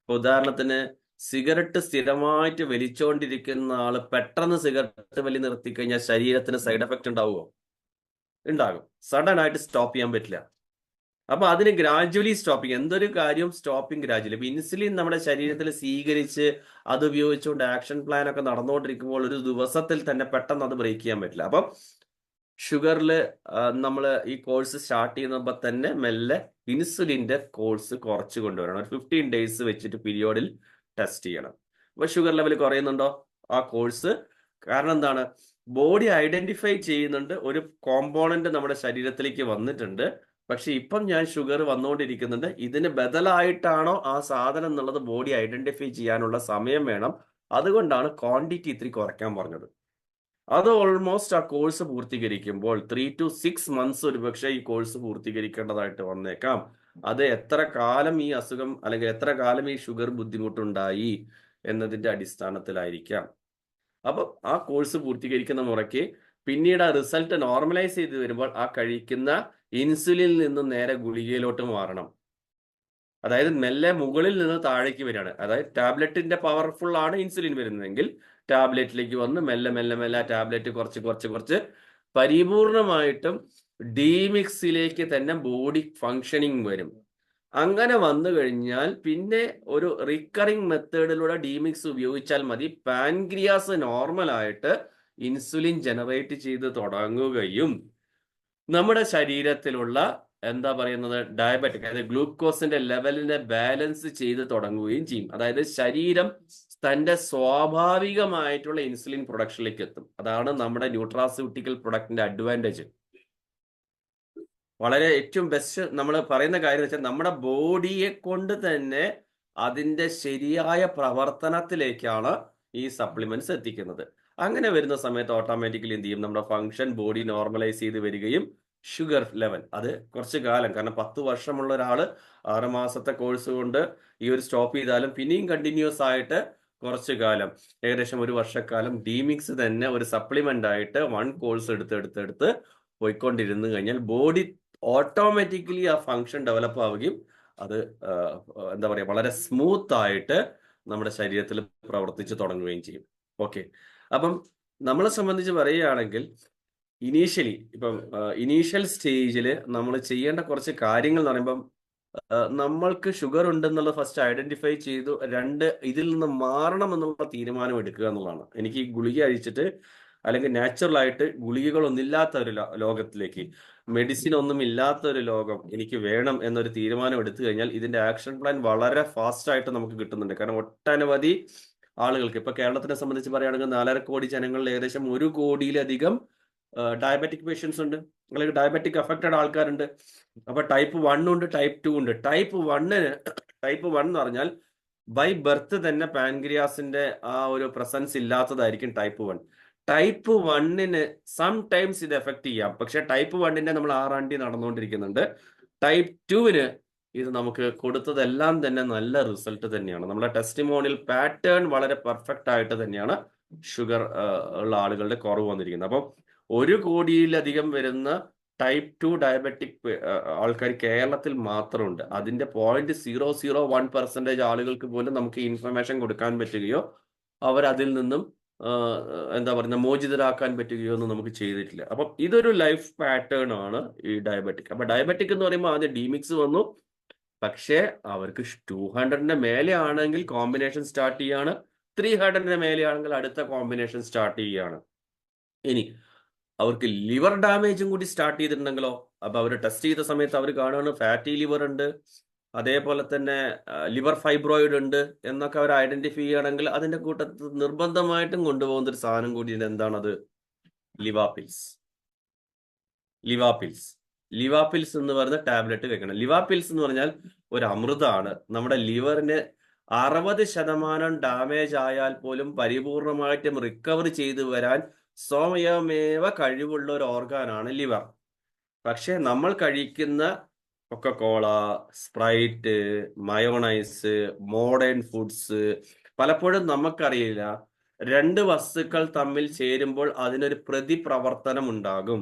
ഉദാഹരണത്തിന് സിഗരറ്റ് സ്ഥിരമായിട്ട് വലിച്ചുകൊണ്ടിരിക്കുന്ന ആള് പെട്ടെന്ന് സിഗരറ്റ് വലി നിർത്തി കഴിഞ്ഞാൽ ശരീരത്തിന് സൈഡ് എഫക്റ്റ് ഉണ്ടാവുമോ? ഉണ്ടാകും. സഡൻ ആയിട്ട് സ്റ്റോപ്പ് ചെയ്യാൻ പറ്റില്ല. അപ്പൊ അതിന് ഗ്രാജുവലി സ്റ്റോപ്പിങ്, എന്തൊരു കാര്യവും സ്റ്റോപ്പിങ് ഗ്രാജുവലി. അപ്പൊ ഇൻസുലിൻ നമ്മുടെ ശരീരത്തിൽ സ്വീകരിച്ച് അത് ഉപയോഗിച്ചുകൊണ്ട് ആക്ഷൻ പ്ലാൻ ഒക്കെ നടന്നുകൊണ്ടിരിക്കുമ്പോൾ ഒരു ദിവസത്തിൽ തന്നെ പെട്ടെന്ന് അത് ബ്രേക്ക് ചെയ്യാൻ പറ്റില്ല. അപ്പം ഷുഗറിൽ നമ്മൾ ഈ കോഴ്സ് സ്റ്റാർട്ട് ചെയ്യുമ്പോൾ തന്നെ മെല്ലെ ഇൻസുലിന്റെ കോഴ്സ് കുറച്ച് കൊണ്ടുവരണം. ഒരു 15 ഡേയ്സ് വെച്ചിട്ട് പീരിയോഡിൽ ടെസ്റ്റ് ചെയ്യണം. അപ്പൊ ഷുഗർ ലെവൽ കുറയുന്നുണ്ടോ ആ കോഴ്സ്? കാരണം എന്താണ്, ബോഡി ഐഡന്റിഫൈ ചെയ്യുന്നുണ്ട് ഒരു കോമ്പോണന്റ് നമ്മുടെ ശരീരത്തിലേക്ക് വന്നിട്ടുണ്ട്, പക്ഷെ ഇപ്പം ഞാൻ ഷുഗർ വന്നുകൊണ്ടിരിക്കുന്നുണ്ട്, ഇതിന് ബദലായിട്ടാണോ ആ സാധനം എന്നുള്ളത് ബോഡി ഐഡന്റിഫൈ ചെയ്യാനുള്ള സമയം വേണം. അതുകൊണ്ടാണ് ക്വാണ്ടിറ്റി ഇത്തിരി കുറയ്ക്കാൻ പറഞ്ഞത്. അത് ഓൾമോസ്റ്റ് ആ കോഴ്സ് പൂർത്തീകരിക്കുമ്പോൾ 3 to 6 months ഒരുപക്ഷെ ഈ കോഴ്സ് പൂർത്തീകരിക്കേണ്ടതായിട്ട് വന്നേക്കാം. അത് എത്ര കാലം ഈ അസുഖം അല്ലെങ്കിൽ എത്ര കാലം ഈ ഷുഗർ ബുദ്ധിമുട്ടുണ്ടായി എന്നതിന്റെ അടിസ്ഥാനത്തിലായിരിക്കാം. അപ്പം ആ കോഴ്സ് പൂർത്തീകരിക്കുന്ന മുറയ്ക്ക് പിന്നീട് ആ റിസൾട്ട് നോർമലൈസ് ചെയ്ത് വരുമ്പോൾ ആ കഴിക്കുന്ന ഇൻസുലിനിൽ നിന്നും നേരെ ഗുളികയിലോട്ട് മാറണം. അതായത് മെല്ലെ മുകളിൽ നിന്ന് താഴേക്ക് വരികയാണ്. അതായത് ടാബ്ലറ്റിന്റെ പവർഫുൾ ആണ് ഇൻസുലിൻ വരുന്നതെങ്കിൽ ടാബ്ലറ്റിലേക്ക് വന്ന് മെല്ലെ മെല്ലെ മെല്ലെ ആ ടാബ്ലറ്റ് കുറച്ച് പരിപൂർണമായിട്ടും ഡീമിക്സിലേക്ക് തന്നെ ബോഡി ഫങ്ഷനിങ് വരും. അങ്ങനെ വന്നു കഴിഞ്ഞാൽ പിന്നെ ഒരു റിക്കറിംഗ് മെത്തേഡിലൂടെ ഡീമിക്സ് ഉപയോഗിച്ചാൽ മതി. പാൻക്രിയാസ് നോർമലായിട്ട് ഇൻസുലിൻ ജനറേറ്റ് ചെയ്ത് തുടങ്ങുകയും നമ്മുടെ ശരീരത്തിലുള്ള എന്താ പറയുന്നത് ഡയബറ്റിക്, അതായത് ഗ്ലൂക്കോസിന്റെ ലെവലിനെ ബാലൻസ് ചെയ്ത് തുടങ്ങുകയും ചെയ്യും. അതായത് ശരീരം തന്റെ സ്വാഭാവികമായിട്ടുള്ള ഇൻസുലിൻ പ്രൊഡക്ഷനിലേക്ക് എത്തും. അതാണ് നമ്മുടെ ന്യൂട്രാസ്യൂട്ടിക്കൽ പ്രൊഡക്റ്റിന്റെ അഡ്വാൻറ്റേജ്. വളരെ ഏറ്റവും ബെസ്റ്റ് നമ്മൾ പറയുന്ന കാര്യം വെച്ചാൽ നമ്മുടെ ബോഡിയെ കൊണ്ട് തന്നെ അതിന്റെ ശരിയായ പ്രവർത്തനത്തിലേക്കാണ് ഈ സപ്ലിമെന്റ്സ് എത്തിക്കുന്നത്. അങ്ങനെ വരുന്ന സമയത്ത് ഓട്ടോമാറ്റിക്കലി എന്ത് ചെയ്യും, നമ്മുടെ ഫങ്ഷൻ ബോഡി നോർമലൈസ് ചെയ്ത് വരികയും ഷുഗർ ലെവൽ അത് കുറച്ച് കാലം, കാരണം 10 വർഷമുള്ള ഒരാൾ 6 മാസത്തെ കോഴ്സ് കൊണ്ട് ഈ ഒരു സ്റ്റോപ്പ് ചെയ്താലും പിന്നെയും കണ്ടിന്യൂസ് ആയിട്ട് കുറച്ച് കാലം, ഏകദേശം 1 വർഷക്കാലം ഡീമിക്സ് തന്നെ ഒരു സപ്ലിമെന്റ് ആയിട്ട് 1 കോഴ്സ് എടുത്ത് പോയിക്കൊണ്ടിരുന്നു കഴിഞ്ഞാൽ ബോഡി ഓട്ടോമാറ്റിക്കലി ആ ഫങ്ഷൻ ഡെവലപ്പ് ആവുകയും അത് എന്താ പറയുക വളരെ സ്മൂത്ത് ആയിട്ട് നമ്മുടെ ശരീരത്തിൽ പ്രവർത്തിച്ച് തുടങ്ങുകയും ചെയ്യും. ഓക്കെ, അപ്പം നമ്മളെ സംബന്ധിച്ച് പറയുകയാണെങ്കിൽ ഇനീഷ്യൽ സ്റ്റേജിൽ നമ്മൾ ചെയ്യേണ്ട കുറച്ച് കാര്യങ്ങൾ എന്ന് പറയുമ്പം നമ്മൾക്ക് ഷുഗർ ഉണ്ടെന്നുള്ളത് ഫസ്റ്റ് ഐഡന്റിഫൈ ചെയ്തു, 2 ഇതിൽ നിന്ന് മാറണം എന്നുള്ള തീരുമാനം എടുക്കുക എന്നുള്ളതാണ്. എനിക്ക് ഈ ഗുളിക കഴിച്ചിട്ട് അല്ലെങ്കിൽ നാച്ചുറലായിട്ട് ഗുളികകളൊന്നും ഇല്ലാത്ത ഒരു ലോകത്തിലേക്ക്, മെഡിസിൻ ഒന്നും ഇല്ലാത്ത ഒരു ലോകം എനിക്ക് വേണം എന്നൊരു തീരുമാനം എടുത്തു കഴിഞ്ഞാൽ ഇതിന്റെ ആക്ഷൻ പ്ലാൻ വളരെ ഫാസ്റ്റ് ആയിട്ട് നമുക്ക് കിട്ടുന്നുണ്ട്. കാരണം ഒട്ടനവധി ആളുകൾക്ക്, ഇപ്പൊ കേരളത്തിനെ സംബന്ധിച്ച് പറയുകയാണെങ്കിൽ 4.5 കോടി ജനങ്ങളിൽ ഏകദേശം 1 കോടിയിലധികം ഡയബറ്റിക് പേഷ്യൻസ് ഉണ്ട്, അല്ലെങ്കിൽ ഡയബറ്റിക് അഫക്റ്റഡ് ആൾക്കാരുണ്ട്. അപ്പൊ ടൈപ്പ് 1 ഉണ്ട്, ടൈപ്പ് 2 ഉണ്ട്. ടൈപ്പ് 1 എന്ന് പറഞ്ഞാൽ ബൈ ബർത്ത് തന്നെ പാൻക്രിയാസിന്റെ ആ ഒരു പ്രസൻസ് ഇല്ലാത്തതായിരിക്കും ടൈപ്പ് 1. ടൈപ്പ് 1 സം ടൈംസ് ഇത് എഫക്ട് ചെയ്യാം, പക്ഷെ ടൈപ്പ് 1 നമ്മൾ R&D നടന്നുകൊണ്ടിരിക്കുന്നുണ്ട്. ടൈപ്പ് 2 ഇത് നമുക്ക് കൊടുത്തതെല്ലാം തന്നെ നല്ല റിസൾട്ട് തന്നെയാണ്. നമ്മുടെ ടെസ്റ്റിമോണിയൽ പാറ്റേൺ വളരെ പെർഫെക്റ്റ് ആയിട്ട് തന്നെയാണ് ഷുഗർ ഉള്ള ആളുകളുടെ കുറവ് വന്നിരിക്കുന്നത്. അപ്പം 1 കോടിയിലധികം വരുന്ന ടൈപ്പ് 2 ഡയബറ്റിക് ആൾക്കാർ കേരളത്തിൽ മാത്രമുണ്ട്. അതിന്റെ 0.001% ആളുകൾക്ക് പോലും നമുക്ക് ഇൻഫർമേഷൻ കൊടുക്കാൻ പറ്റുകയോ അവരതിൽ നിന്നും എന്താ പറയുക മോചിതരാക്കാൻ പറ്റുകയോ ഒന്നും നമുക്ക് ചെയ്തിട്ടില്ല. അപ്പം ഇതൊരു ലൈഫ് പാറ്റേൺ ആണ് ഈ ഡയബറ്റിക്. അപ്പൊ ഡയബറ്റിക് എന്ന് പറയുമ്പോൾ ആദ്യം ഡിമിക്സ് വന്നു, പക്ഷേ അവർക്ക് 200 മേലെ ആണെങ്കിൽ കോമ്പിനേഷൻ സ്റ്റാർട്ട് ചെയ്യാണ്, 300 മേലെ ആണെങ്കിൽ അടുത്ത കോമ്പിനേഷൻ സ്റ്റാർട്ട് ചെയ്യാണ്. ഇനി അവർക്ക് ലിവർ ഡാമേജും കൂടി സ്റ്റാർട്ട് ചെയ്തിട്ടുണ്ടെങ്കിലോ, അപ്പൊ അവർ ടെസ്റ്റ് ചെയ്ത സമയത്ത് അവർ കാണുകയാണ് ഫാറ്റി ലിവർ ഉണ്ട്, അതേപോലെ തന്നെ ലിവർ ഫൈബ്രോയിഡ് ഉണ്ട് എന്നൊക്കെ അവർ ഐഡന്റിഫൈ ചെയ്യുകയാണെങ്കിൽ അതിന്റെ കൂട്ടത്തിൽ നിർബന്ധമായിട്ടും കൊണ്ടുപോകുന്ന ഒരു സാധനം കൂടി എന്താണത്? ലിവാപിൽസ്. ലിവാപിൽസ് എന്ന് പറയുന്ന ടാബ്ലറ്റ് കഴിക്കണം. ലിവാപിൽസ് എന്ന് പറഞ്ഞാൽ ഒരു അമൃതാണ്. നമ്മുടെ ലിവറിന് 60% ഡാമേജ് ആയാൽ പോലും പരിപൂർണമായിട്ടും റിക്കവർ ചെയ്തു വരാൻ സ്വയമേവ കഴിവുള്ള ഒരു ഓർഗാനാണ് ലിവർ. പക്ഷെ നമ്മൾ കഴിക്കുന്ന Coca Cola, sprite, mayonnaise, modern foods, പലപ്പോഴും നമുക്കറിയില്ല 2 വസ്തുക്കൾ തമ്മിൽ ചേരുമ്പോൾ അതിനൊരു പ്രതിപ്രവർത്തനം ഉണ്ടാകും.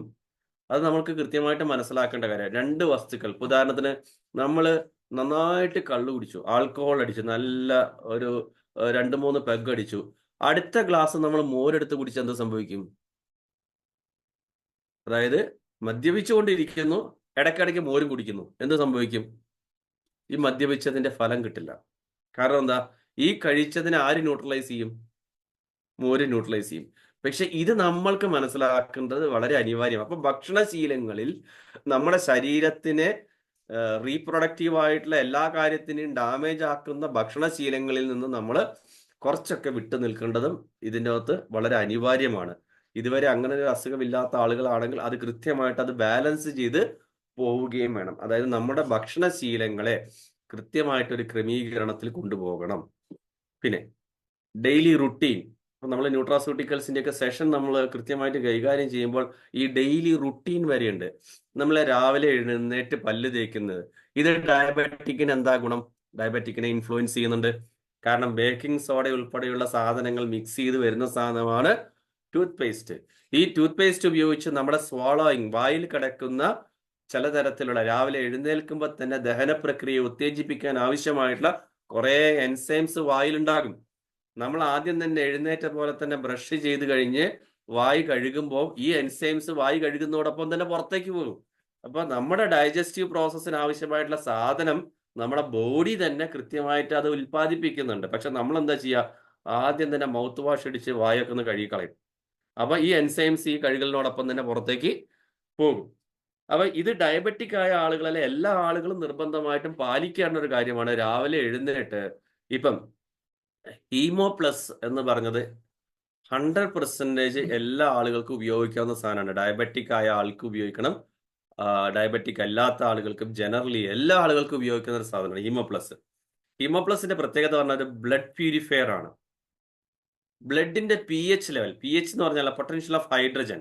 അത് നമുക്ക് കൃത്യമായിട്ട് മനസ്സിലാക്കേണ്ട കാര്യം. 2 വസ്തുക്കൾ, ഉദാഹരണത്തിന് നമ്മൾ നന്നായിട്ട് കള്ളു കുടിച്ചു, ആൽക്കഹോൾ അടിച്ചു, നല്ല ഒരു 2-3 പെഗ് അടിച്ചു, അടുത്ത ഗ്ലാസ് നമ്മൾ മോരെടുത്ത് കുടിച്ച് എന്ത് സംഭവിക്കും? അതായത് മദ്യപിച്ചുകൊണ്ടിരിക്കുന്നു, ഇടയ്ക്കിടയ്ക്ക് മോരും കുടിക്കുന്നു, എന്ത് സംഭവിക്കും? ഈ മദ്യപിച്ചതിന്റെ ഫലം കിട്ടില്ല. കാരണം എന്താ? ഈ കഴിച്ചതിനെ ആര് ന്യൂട്രലൈസ് ചെയ്യും? മോര് ന്യൂട്രലൈസ് ചെയ്യും. പക്ഷെ ഇത് നമ്മൾക്ക് മനസ്സിലാക്കേണ്ടത് വളരെ അനിവാര്യമാണ്. അപ്പൊ ഭക്ഷണശീലങ്ങളിൽ നമ്മുടെ ശരീരത്തിനെ റീപ്രൊഡക്റ്റീവ് ആയിട്ടുള്ള എല്ലാ കാര്യത്തിനെയും ഡാമേജ് ആക്കുന്ന ഭക്ഷണശീലങ്ങളിൽ നിന്ന് നമ്മൾ കുറച്ചൊക്കെ വിട്ടു നിൽക്കേണ്ടതും ഇതിൻ്റെ അകത്ത് വളരെ അനിവാര്യമാണ്. ഇതുവരെ അങ്ങനെ ഒരു അസുഖമില്ലാത്ത ആളുകളാണെങ്കിൽ അത് കൃത്യമായിട്ട് അത് ബാലൻസ് ചെയ്ത് പോവുകയും വേണം. അതായത് നമ്മുടെ ഭക്ഷണശീലങ്ങളെ കൃത്യമായിട്ടൊരു ക്രമീകരണത്തിൽ കൊണ്ടുപോകണം. പിന്നെ ഡെയിലി റുട്ടീൻ. ഇപ്പം നമ്മൾ ന്യൂട്രാസ്യൂട്ടിക്കൽസിന്റെ ഒക്കെ സെഷൻ നമ്മൾ കൃത്യമായിട്ട് കൈകാര്യം ചെയ്യുമ്പോൾ ഈ ഡെയിലി റുട്ടീൻ വരെയുണ്ട്. നമ്മൾ രാവിലെ എഴുന്നേറ്റ് പല്ല് തേക്കുന്നത്, ഇത് ഡയബറ്റിക്കിന് എന്താ ഗുണം? ഡയബറ്റിക്കിനെ ഇൻഫ്ലുവൻസ് ചെയ്യുന്നുണ്ട്. കാരണം ബേക്കിംഗ് സോഡ ഉൾപ്പെടെയുള്ള സാധനങ്ങൾ മിക്സ് ചെയ്ത് വരുന്ന സാധനമാണ് ടൂത്ത് പേസ്റ്റ്. ഈ ടൂത്ത് പേസ്റ്റ് ഉപയോഗിച്ച് നമ്മുടെ സ്വാളോയിങ്, വായിൽ കിടക്കുന്ന ചില തരത്തിലുള്ള രാവിലെ എഴുന്നേൽക്കുമ്പോൾ തന്നെ ദഹന പ്രക്രിയയെ ഉത്തേജിപ്പിക്കാൻ ആവശ്യമായിട്ടുള്ള കുറെ എൻസൈംസ് വായിലുണ്ടാകും. നമ്മൾ ആദ്യം തന്നെ എഴുന്നേറ്റ പോലെ തന്നെ ബ്രഷ് ചെയ്ത് കഴിഞ്ഞ് വായി കഴുകുമ്പോൾ ഈ എൻസൈംസ് വായി കഴുകുന്നതോടൊപ്പം തന്നെ പുറത്തേക്ക് പോകും. അപ്പൊ നമ്മുടെ ഡൈജസ്റ്റീവ് പ്രോസസ്സിന് ആവശ്യമായിട്ടുള്ള സാധനം നമ്മുടെ ബോഡി തന്നെ കൃത്യമായിട്ട് അത് ഉൽപ്പാദിപ്പിക്കുന്നുണ്ട്. പക്ഷെ നമ്മൾ എന്താ ചെയ്യുക? ആദ്യം തന്നെ മൗത്ത് വാഷ് അടിച്ച് വായൊക്കെ ഒന്ന് കഴുകിക്കളയും. അപ്പൊ ഈ എൻസൈംസ് ഈ കഴുകലിനോടൊപ്പം തന്നെ പുറത്തേക്ക് പോകും. അപ്പൊ ഇത് ഡയബറ്റിക് ആയ ആളുകളെ എല്ലാ ആളുകളും നിർബന്ധമായിട്ടും പാലിക്കേണ്ട ഒരു കാര്യമാണ്. രാവിലെ എഴുന്നേറ്റ് ഇപ്പം ഹീമോ പ്ലസ് എന്ന് പറഞ്ഞത് 100% എല്ലാ ആളുകൾക്കും ഉപയോഗിക്കാവുന്ന സാധനമാണ്. ഡയബറ്റിക് ആയ ആൾക്ക് ഉപയോഗിക്കണം, ഡയബറ്റിക് അല്ലാത്ത ആളുകൾക്കും ജനറലി എല്ലാ ആളുകൾക്കും ഉപയോഗിക്കുന്ന ഒരു സാധനമാണ് ഹീമോ പ്ലസ്. ഹീമോ പ്ലസിന്റെ പ്രത്യേകത പറഞ്ഞാൽ ബ്ലഡ് പ്യൂരിഫയർ ആണ്. ബ്ലഡിന്റെ pH ലെവൽ, pH എന്ന് പറഞ്ഞാൽ പൊട്ടൻഷ്യൽ ഓഫ് ഹൈഡ്രജൻ.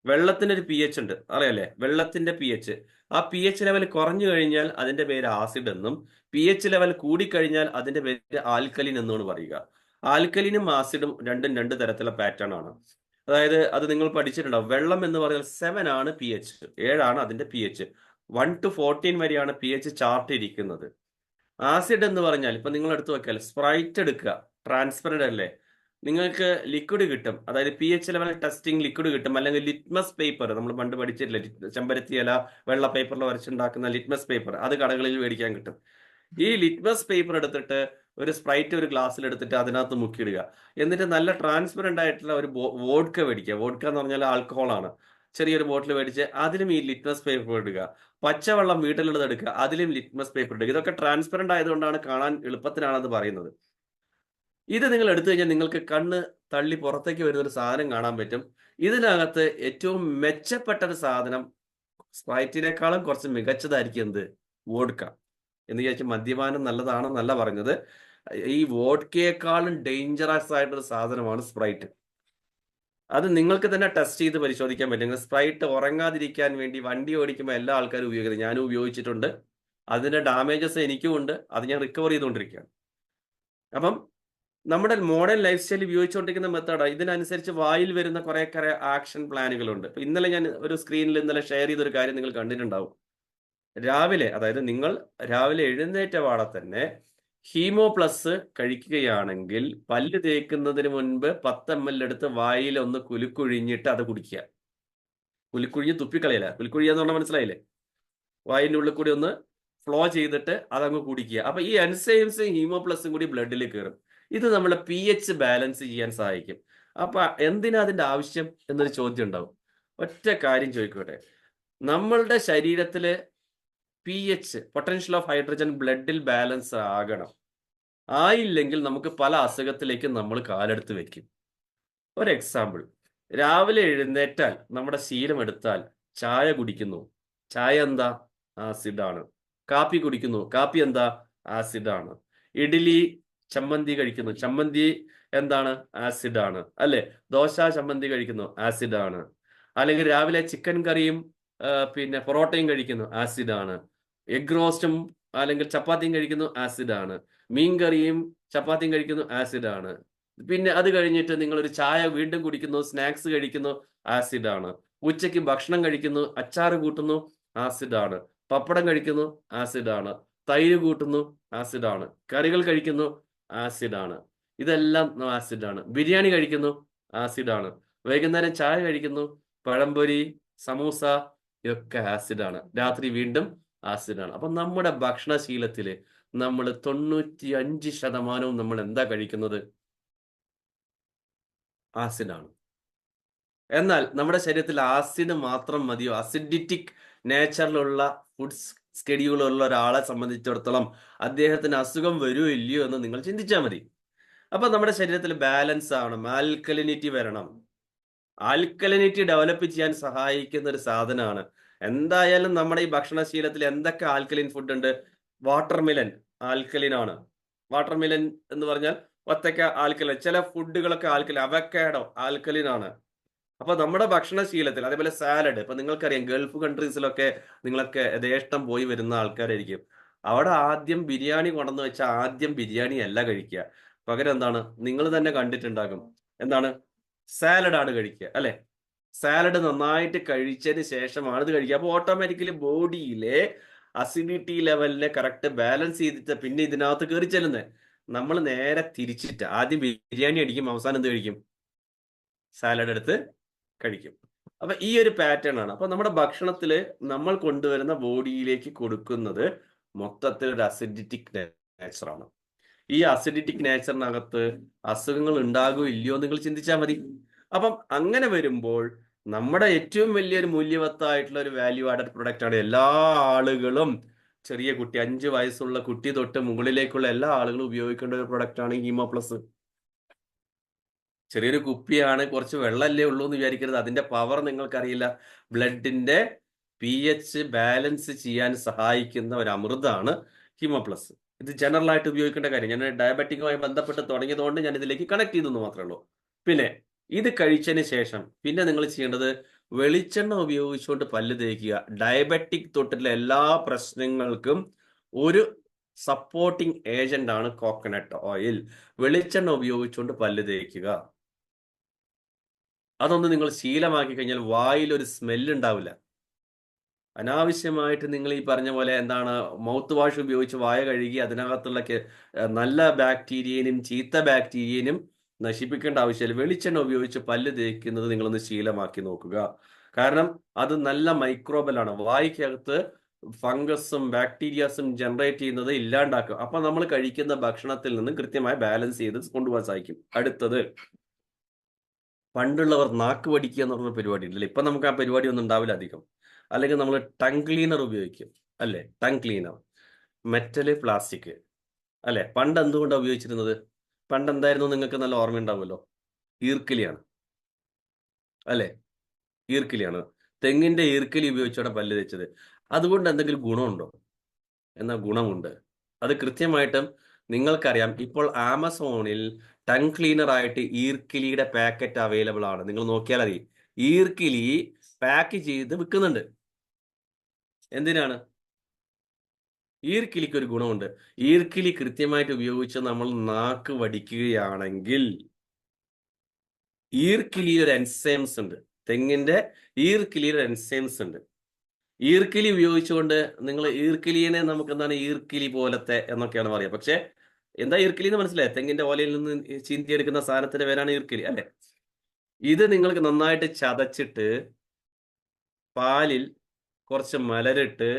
വെള്ളത്തിന് ഒരു pH ഉണ്ട്, അറിയാലേ? വെള്ളത്തിന്റെ pH, ആ pH ലെവൽ കുറഞ്ഞു കഴിഞ്ഞാൽ അതിന്റെ പേര് ആസിഡ് എന്നും, pH ലെവൽ കൂടിക്കഴിഞ്ഞാൽ അതിന്റെ പേര് ആൽക്കലിൻ എന്നുമാണ് പറയുക. ആൽക്കലിനും ആസിഡും രണ്ടും 2 തരത്തിലുള്ള പാറ്റേൺ ആണ്. അതായത് അത് നിങ്ങൾ പഠിച്ചിട്ടുണ്ടാവും. വെള്ളം എന്ന് പറഞ്ഞാൽ 7 ആണ് pH, 7 അതിന്റെ pH. 1 to 14 വരെയാണ് pH ചാർട്ട് ഇരിക്കുന്നത്. ആസിഡ് എന്ന് പറഞ്ഞാൽ ഇപ്പൊ നിങ്ങൾ എടുത്തു വെക്കാൽ സ്പ്രൈറ്റ് എടുക്കുക, ട്രാൻസ്പെറന്റ് അല്ലേ? നിങ്ങൾക്ക് ലിക്വിഡ് കിട്ടും, അതായത് pH ലെവൽ ടെസ്റ്റിംഗ് ലിക്വിഡ് കിട്ടും, അല്ലെങ്കിൽ ലിറ്റ്മസ് പേപ്പർ നമ്മൾ പണ്ട് പഠിച്ചിട്ടില്ല, ചെമ്പരത്തി ഇല വെള്ള പേപ്പറിൽ വരച്ചുണ്ടാക്കുന്ന ലിറ്റ്മസ് പേപ്പർ, അത് കടകളിൽ മേടിക്കാൻ കിട്ടും. ഈ ലിറ്റ്മസ് പേപ്പർ എടുത്തിട്ട് ഒരു സ്പ്രൈറ്റ് ഒരു ഗ്ലാസ്സിൽ എടുത്തിട്ട് അതിനകത്ത് മുക്കിയിടുക. എന്നിട്ട് നല്ല ട്രാൻസ്പെറന്റ് ആയിട്ടുള്ള ഒരു വോഡ്ക മേടിക്കുക. വോഡ്ക എന്ന് പറഞ്ഞാൽ ആൽക്കഹോളാണ്. ചെറിയൊരു ബോട്ടിൽ മേടിച്ച് അതിലും ഈ ലിറ്റ്മസ് പേപ്പർ ഇടുക. പച്ചവെള്ളം വീട്ടിലുള്ളത് എടുക്കുക, അതിലും ലിറ്റ്മസ് പേപ്പർ ഇടുക. ഇതൊക്കെ ട്രാൻസ്പെറന്റ് ആയതുകൊണ്ടാണ് കാണാൻ എളുപ്പത്തിനാണെന്ന് പറയുന്നത്. ഇത് നിങ്ങൾ എടുത്തു കഴിഞ്ഞാൽ നിങ്ങൾക്ക് കണ്ണ് തള്ളി പുറത്തേക്ക് വരുന്ന ഒരു സാധനം കാണാൻ പറ്റും. ഇതിനകത്ത് ഏറ്റവും മെച്ചപ്പെട്ട ഒരു സാധനം സ്പ്രൈറ്റിനേക്കാളും കുറച്ച് മികച്ചതായിരിക്കും എന്ത്? വോഡ്ക. എന്ന് വിചാരിച്ച് മദ്യപാനം നല്ലതാണെന്നല്ല പറഞ്ഞത്. ഈ വോഡ്കയെക്കാളും ഡേഞ്ചറസ് ആയിട്ടൊരു സാധനമാണ് സ്പ്രൈറ്റ്. അത് നിങ്ങൾക്ക് തന്നെ ടെസ്റ്റ് ചെയ്ത് പരിശോധിക്കാൻ പറ്റും. സ്പ്രൈറ്റ് ഉറങ്ങാതിരിക്കാൻ വേണ്ടി വണ്ടി ഓടിക്കുമ്പോൾ എല്ലാ ആൾക്കാരും ഉപയോഗിക്കുന്നത്, ഞാനും ഉപയോഗിച്ചിട്ടുണ്ട്. അതിന്റെ ഡാമേജസ് എനിക്കും ഉണ്ട്. അത് ഞാൻ റിക്കവർ ചെയ്തുകൊണ്ടിരിക്കുകയാണ്. അപ്പം നമ്മുടെ മോഡേൺ ലൈഫ് സ്റ്റൈൽ ഉപയോഗിച്ചുകൊണ്ടിരിക്കുന്ന മെത്തേഡ് ഇതിനനുസരിച്ച് വായിൽ വരുന്ന കുറെ ആക്ഷൻ പ്ലാനുകളുണ്ട്. ഇന്നലെ ഞാൻ ഒരു സ്ക്രീനിൽ ഇന്നലെ ഷെയർ ചെയ്തൊരു കാര്യം നിങ്ങൾ കണ്ടിട്ടുണ്ടാവും. രാവിലെ, അതായത് നിങ്ങൾ രാവിലെ എഴുന്നേറ്റ പാടെ തന്നെ ഹീമോ പ്ലസ് കഴിക്കുകയാണെങ്കിൽ പല്ല് തേക്കുന്നതിന് മുൻപ് 10 ml എടുത്ത് വായിൽ ഒന്ന് കുലുക്കുഴിഞ്ഞിട്ട് അത് കുടിക്കുക. കുലുക്കുഴിഞ്ഞ് തുപ്പിക്കളയില്ല, കുലുക്കുഴിയെന്ന് പറഞ്ഞാൽ മനസ്സിലായില്ലേ? വായിന്റെ ഉള്ളിൽ കൂടി ഒന്ന് ഫ്ലോ ചെയ്തിട്ട് അതങ്ങ് കുടിക്കുക. അപ്പൊ ഈ എൻസൈംസും ഹീമോ പ്ലസും കൂടി ബ്ലഡിൽ കയറും. ഇത് നമ്മളെ pH ബാലൻസ് ചെയ്യാൻ സഹായിക്കും. അപ്പൊ എന്തിനാ അതിന്റെ ആവശ്യം എന്നൊരു ചോദ്യം ഉണ്ടാവും. ഒറ്റ കാര്യം ചോദിക്കട്ടെ, നമ്മളുടെ ശരീരത്തില് pH, പൊട്ടൻഷ്യൽ ഓഫ് ഹൈഡ്രജൻ ബ്ലഡിൽ ബാലൻസ് ആകണം. ആയില്ലെങ്കിൽ നമുക്ക് പല അസുഖത്തിലേക്കും നമ്മൾ കാലെടുത്ത് വെക്കും. ഒരു എക്സാമ്പിൾ, രാവിലെ എഴുന്നേറ്റാൽ നമ്മുടെ ശീലം എടുത്താൽ ചായ കുടിക്കുന്നു. ചായ എന്താ? ആസിഡാണ്. കാപ്പി കുടിക്കുന്നു. കാപ്പി എന്താ? ആസിഡാണ്. ഇഡ്ഡലി ചമ്മന്തി കഴിക്കുന്നു. ചമ്മന്തി എന്താണ്? ആസിഡാണ് അല്ലെ? ദോശ ചമ്മന്തി കഴിക്കുന്നു, ആസിഡാണ്. അല്ലെങ്കിൽ രാവിലെ ചിക്കൻ കറിയും പിന്നെ പൊറോട്ടയും കഴിക്കുന്നു, ആസിഡാണ്. എഗ് റോസ്റ്റും അല്ലെങ്കിൽ ചപ്പാത്തിയും കഴിക്കുന്നു, ആസിഡാണ്. മീൻകറിയും ചപ്പാത്തിയും കഴിക്കുന്നു, ആസിഡാണ്. പിന്നെ അത് കഴിഞ്ഞിട്ട് നിങ്ങൾ ഒരു ചായ വീണ്ടും കുടിക്കുന്നു, സ്നാക്സ് കഴിക്കുന്നു, ആസിഡാണ്. ഉച്ചയ്ക്ക് ഭക്ഷണം കഴിക്കുന്നു, അച്ചാറ് കൂട്ടുന്നു, ആസിഡാണ്. പപ്പടം കഴിക്കുന്നു, ആസിഡാണ്. തൈര് കൂട്ടുന്നു, ആസിഡാണ്. കറികൾ കഴിക്കുന്നു, ആസിഡാണ്. ഇതെല്ലാം ആസിഡാണ്. ബിരിയാണി കഴിക്കുന്നു, ആസിഡാണ്. വൈകുന്നേരം ചായ കഴിക്കുന്നു, പഴംപൊരി, സമൂസ, ഇതൊക്കെ ആസിഡാണ്. രാത്രി വീണ്ടും ആസിഡാണ്. അപ്പൊ നമ്മുടെ ഭക്ഷണശീലത്തില് നമ്മൾ 95% നമ്മൾ എന്താ കഴിക്കുന്നത്? ആസിഡാണ്. എന്നാൽ നമ്മുടെ ശരീരത്തിൽ ആസിഡ് മാത്രം മതിയോ? അസിഡിറ്റിക് നേച്ചറിലുള്ള ഫുഡ് സ്കെഡ്യൂളുള്ള ഒരാളെ സംബന്ധിച്ചിടത്തോളം അദ്ദേഹത്തിന് അസുഖം വരുമോ ഇല്ലയോ എന്ന് നിങ്ങൾ ചിന്തിച്ചാൽ മതി. അപ്പൊ നമ്മുടെ ശരീരത്തിൽ ബാലൻസ് ആവണം, ആൽക്കലിനിറ്റി വരണം. ആൽക്കലിനിറ്റി ഡെവലപ്പ് ചെയ്യാൻ സഹായിക്കുന്ന ഒരു സാധനമാണ്. എന്തായാലും നമ്മുടെ ഈ ഭക്ഷണശീലത്തിൽ എന്തൊക്കെ ആൽക്കലിൻ ഫുഡ് ഉണ്ട്? വാട്ടർമിലൻ ആൽക്കലിൻ ആണ്. വാട്ടർമിലൻ എന്ന് പറഞ്ഞാൽ ഒറ്റയ്ക്ക ആൽക്കലിൻ. ചില ഫുഡുകളൊക്കെ ആൽക്കലിൻ. അവക്കാഡോ ആൽക്കലിൻ ആണ്. അപ്പൊ നമ്മുടെ ഭക്ഷണശീലത്തിൽ, അതേപോലെ സാലഡ്, ഇപ്പൊ നിങ്ങൾക്കറിയാം ഗൾഫ് കൺട്രീസിലൊക്കെ നിങ്ങളൊക്കെ യഥേഷ്ടം പോയി വരുന്ന ആൾക്കാരായിരിക്കും. അവിടെ ആദ്യം ബിരിയാണി കൊണ്ടുവന്ന് വെച്ചാൽ ആദ്യം ബിരിയാണി അല്ല കഴിക്കുക. പകരം എന്താണ്? നിങ്ങൾ തന്നെ കണ്ടിട്ടുണ്ടാകും. എന്താണ്? സാലഡാണ് കഴിക്കുക അല്ലെ? സാലഡ് നന്നായിട്ട് കഴിച്ചതിന് ശേഷമാണ് ഇത് കഴിക്കുക. അപ്പൊ ഓട്ടോമാറ്റിക്കലി ബോഡിയിലെ അസിഡിറ്റി ലെവലിനെ കറക്റ്റ് ബാലൻസ് ചെയ്തിട്ട് പിന്നെ ഇതിനകത്ത് കയറി ചെല്ലുന്നത്. നമ്മൾ നേരെ തിരിച്ചിട്ട് ആദ്യം ബിരിയാണി അടിക്കും, അവസാനം എന്ത് കഴിക്കും? സാലഡ് എടുത്ത് കഴിക്കും. അപ്പൊ ഈ ഒരു പാറ്റേൺ ആണ്. അപ്പൊ നമ്മുടെ ഭക്ഷണത്തില് നമ്മൾ കൊണ്ടുവരുന്ന ബോഡിയിലേക്ക് കൊടുക്കുന്നത് മൊത്തത്തിൽ ഒരു അസിഡിറ്റിക് നേച്ചറാണ്. ഈ അസിഡിറ്റിക് നേച്ചറിനകത്ത് അസുഖങ്ങൾ ഉണ്ടാകുമോ ഇല്ലയോ നിങ്ങൾ ചിന്തിച്ചാൽ മതി. അപ്പം അങ്ങനെ വരുമ്പോൾ നമ്മുടെ ഏറ്റവും വലിയൊരു മൂല്യവത്തായിട്ടുള്ള ഒരു വാല്യൂ ആഡഡ് പ്രൊഡക്റ്റ് ആണ്. എല്ലാ ആളുകളും, ചെറിയ കുട്ടി, 5 വയസ്സുള്ള കുട്ടി തൊട്ട് മുകളിലേക്കുള്ള എല്ലാ ആളുകളും ഉപയോഗിക്കേണ്ട ഒരു പ്രൊഡക്റ്റ് ആണ് ഹീമോ പ്ലസ്. ചെറിയൊരു കുപ്പിയാണ്, കുറച്ച് വെള്ളമല്ലേ ഉള്ളൂ എന്ന് വിചാരിക്കരുത്. അതിന്റെ പവർ നിങ്ങൾക്കറിയില്ല. ബ്ലഡിന്റെ pH ബാലൻസ് ചെയ്യാൻ സഹായിക്കുന്ന ഒരു അമൃതാണ് ഹീമോ പ്ലസ്. ഇത് ജനറൽ ആയിട്ട് ഉപയോഗിക്കേണ്ട കാര്യം. ഞാൻ ഡയബറ്റിക്കുമായി ബന്ധപ്പെട്ട് തുടങ്ങിയതുകൊണ്ട് ഞാൻ ഇതിലേക്ക് കണക്ട് ചെയ്തെന്ന് മാത്രമേ ഉള്ളൂ. പിന്നെ ഇത് കഴിച്ചതിന് ശേഷം പിന്നെ നിങ്ങൾ ചെയ്യേണ്ടത് വെളിച്ചെണ്ണ ഉപയോഗിച്ചുകൊണ്ട് പല്ല് തേക്കുക. ഡയബറ്റിക് തൊട്ടുള്ള എല്ലാ പ്രശ്നങ്ങൾക്കും ഒരു സപ്പോർട്ടിംഗ് ഏജന്റ് ആണ് കോക്കനട്ട് ഓയിൽ. വെളിച്ചെണ്ണ ഉപയോഗിച്ചുകൊണ്ട് പല്ല് തേക്കുക. അതൊന്ന് നിങ്ങൾ ശീലമാക്കി കഴിഞ്ഞാൽ വായിൽ ഒരു സ്മെല്ല് ഉണ്ടാവില്ല. അനാവശ്യമായിട്ട് നിങ്ങൾ ഈ പറഞ്ഞ പോലെ എന്താണ് മൗത്ത് വാഷ് ഉപയോഗിച്ച് വായ കഴുകി അതിനകത്തുള്ള നല്ല ബാക്ടീരിയനും ചീത്ത ബാക്ടീരിയനും നശിപ്പിക്കേണ്ട ആവശ്യമില്ല. വെളിച്ചെണ്ണ ഉപയോഗിച്ച് പല്ല് തേക്കുന്നത് നിങ്ങളൊന്ന് ശീലമാക്കി നോക്കുക. കാരണം അത് നല്ല മൈക്രോബലാണ്. വായിക്കകത്ത് ഫംഗസും ബാക്ടീരിയാസും ജനറേറ്റ് ചെയ്യുന്നത് ഇല്ലാണ്ടാക്കും. അപ്പൊ നമ്മൾ കഴിക്കുന്ന ഭക്ഷണത്തിൽ നിന്ന് കൃത്യമായി ബാലൻസ് ചെയ്ത് കൊണ്ടുപോകാൻ സാധിക്കും. അടുത്തത്, പണ്ടുള്ളവർ നാക്ക് വടിക്കുക എന്ന് പറഞ്ഞ പരിപാടി ഉണ്ടല്ലോ. ഇപ്പൊ നമുക്ക് ആ പരിപാടി ഒന്നും ഉണ്ടാവില്ല അധികം. അല്ലെങ്കിൽ നമ്മൾ ടങ് ക്ലീനർ ഉപയോഗിക്കും, അല്ലെ? ടങ് ക്ലീനർ, മെറ്റല്, പ്ലാസ്റ്റിക്, അല്ലെ? പണ്ട് എന്തുകൊണ്ടാണ് ഉപയോഗിച്ചിരുന്നത്? പണ്ട് എന്തായിരുന്നു നിങ്ങൾക്ക് നല്ല ഓർമ്മയുണ്ടാവുമല്ലോ. ഈർക്കിലിയാണ്, അല്ലെ? ഈർക്കിലിയാണ്. തെങ്ങിന്റെ ഈർക്കിലി ഉപയോഗിച്ചാണ് പല്ല് തേച്ചത്. അതുകൊണ്ട് എന്തെങ്കിലും ഗുണമുണ്ടോ? എന്നാൽ ഗുണമുണ്ട്. അത് കൃത്യമായിട്ടും നിങ്ങൾക്കറിയാം. ഇപ്പോൾ ആമസോണിൽ ടങ് ക്ലീനർ ആയിട്ട് ഈർക്കിലിയുടെ പാക്കറ്റ് അവൈലബിൾ ആണ്. നിങ്ങൾ നോക്കിയാൽ മതി. ഈർക്കിലി പാക്ക് ചെയ്ത് വിൽക്കുന്നുണ്ട്. എന്തിനാണ്? ഈർക്കിലിക്ക് ഒരു ഗുണമുണ്ട്. ഈർക്കിലി കൃത്യമായിട്ട് ഉപയോഗിച്ച് നമ്മൾ നാക്ക് വടിക്കുകയാണെങ്കിൽ ഈർക്കിലിയിൽ ഒരു എൻസൈംസ് ഉണ്ട്. തെങ്ങിന്റെ ഈർക്കിലിയിൽ ഒരു എൻസൈംസ് ഉണ്ട്. ഈർക്കിലി ഉപയോഗിച്ചുകൊണ്ട് നിങ്ങൾ ഈർക്കിലിനെ നമുക്ക് എന്താണ് ഈർക്കിലി പോലത്തെ എന്നൊക്കെയാണ് പറയുക. പക്ഷെ എന്താ ഈർക്കിലി എന്ന് മനസ്സിലായി? തെങ്ങിന്റെ ഓലയിൽ നിന്ന് ചീന്തിയെടുക്കുന്ന സാധനത്തിന്റെ പേരാണ് ഈർക്കിലി, അല്ലെ? ഇത് നിങ്ങൾക്ക് നന്നായിട്ട് ചതച്ചിട്ട് പാലിൽ കുറച്ച് മലരിട്ട്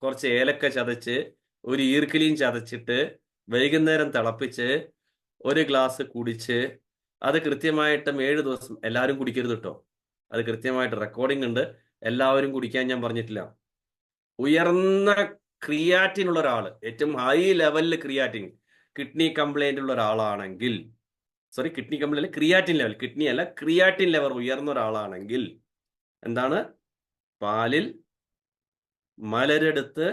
കുറച്ച് ഏലക്ക ചതച്ച് ഒരു ഈർക്കിലിയും ചതച്ചിട്ട് വൈകുന്നേരം തിളപ്പിച്ച് ഒരു ഗ്ലാസ് കുടിച്ച് അത് കൃത്യമായിട്ടും 7 ദിവസം, എല്ലാവരും കുടിക്കരുത് കേട്ടോ. അത് കൃത്യമായിട്ട് റെക്കോർഡിംഗ് ഉണ്ട്. എല്ലാവരും കുടിക്കാൻ ഞാൻ പറഞ്ഞിട്ടില്ല. ഉയർന്ന ക്രിയാറ്റിൻ ഉള്ള ഒരാള്, ഏറ്റവും ഹൈ ലെവലിൽ ക്രിയാറ്റിൻ, കിഡ്നി കംപ്ലൈന്റ് ഉള്ള ഒരാളാണെങ്കിൽ, sorry, kidney complaint, creatine level, kidney അല്ല, ക്രിയാറ്റിൻ ലെവൽ ഉയർന്ന ഒരാളാണെങ്കിൽ എന്താണ്? പാലിൽ മലരിട്ട്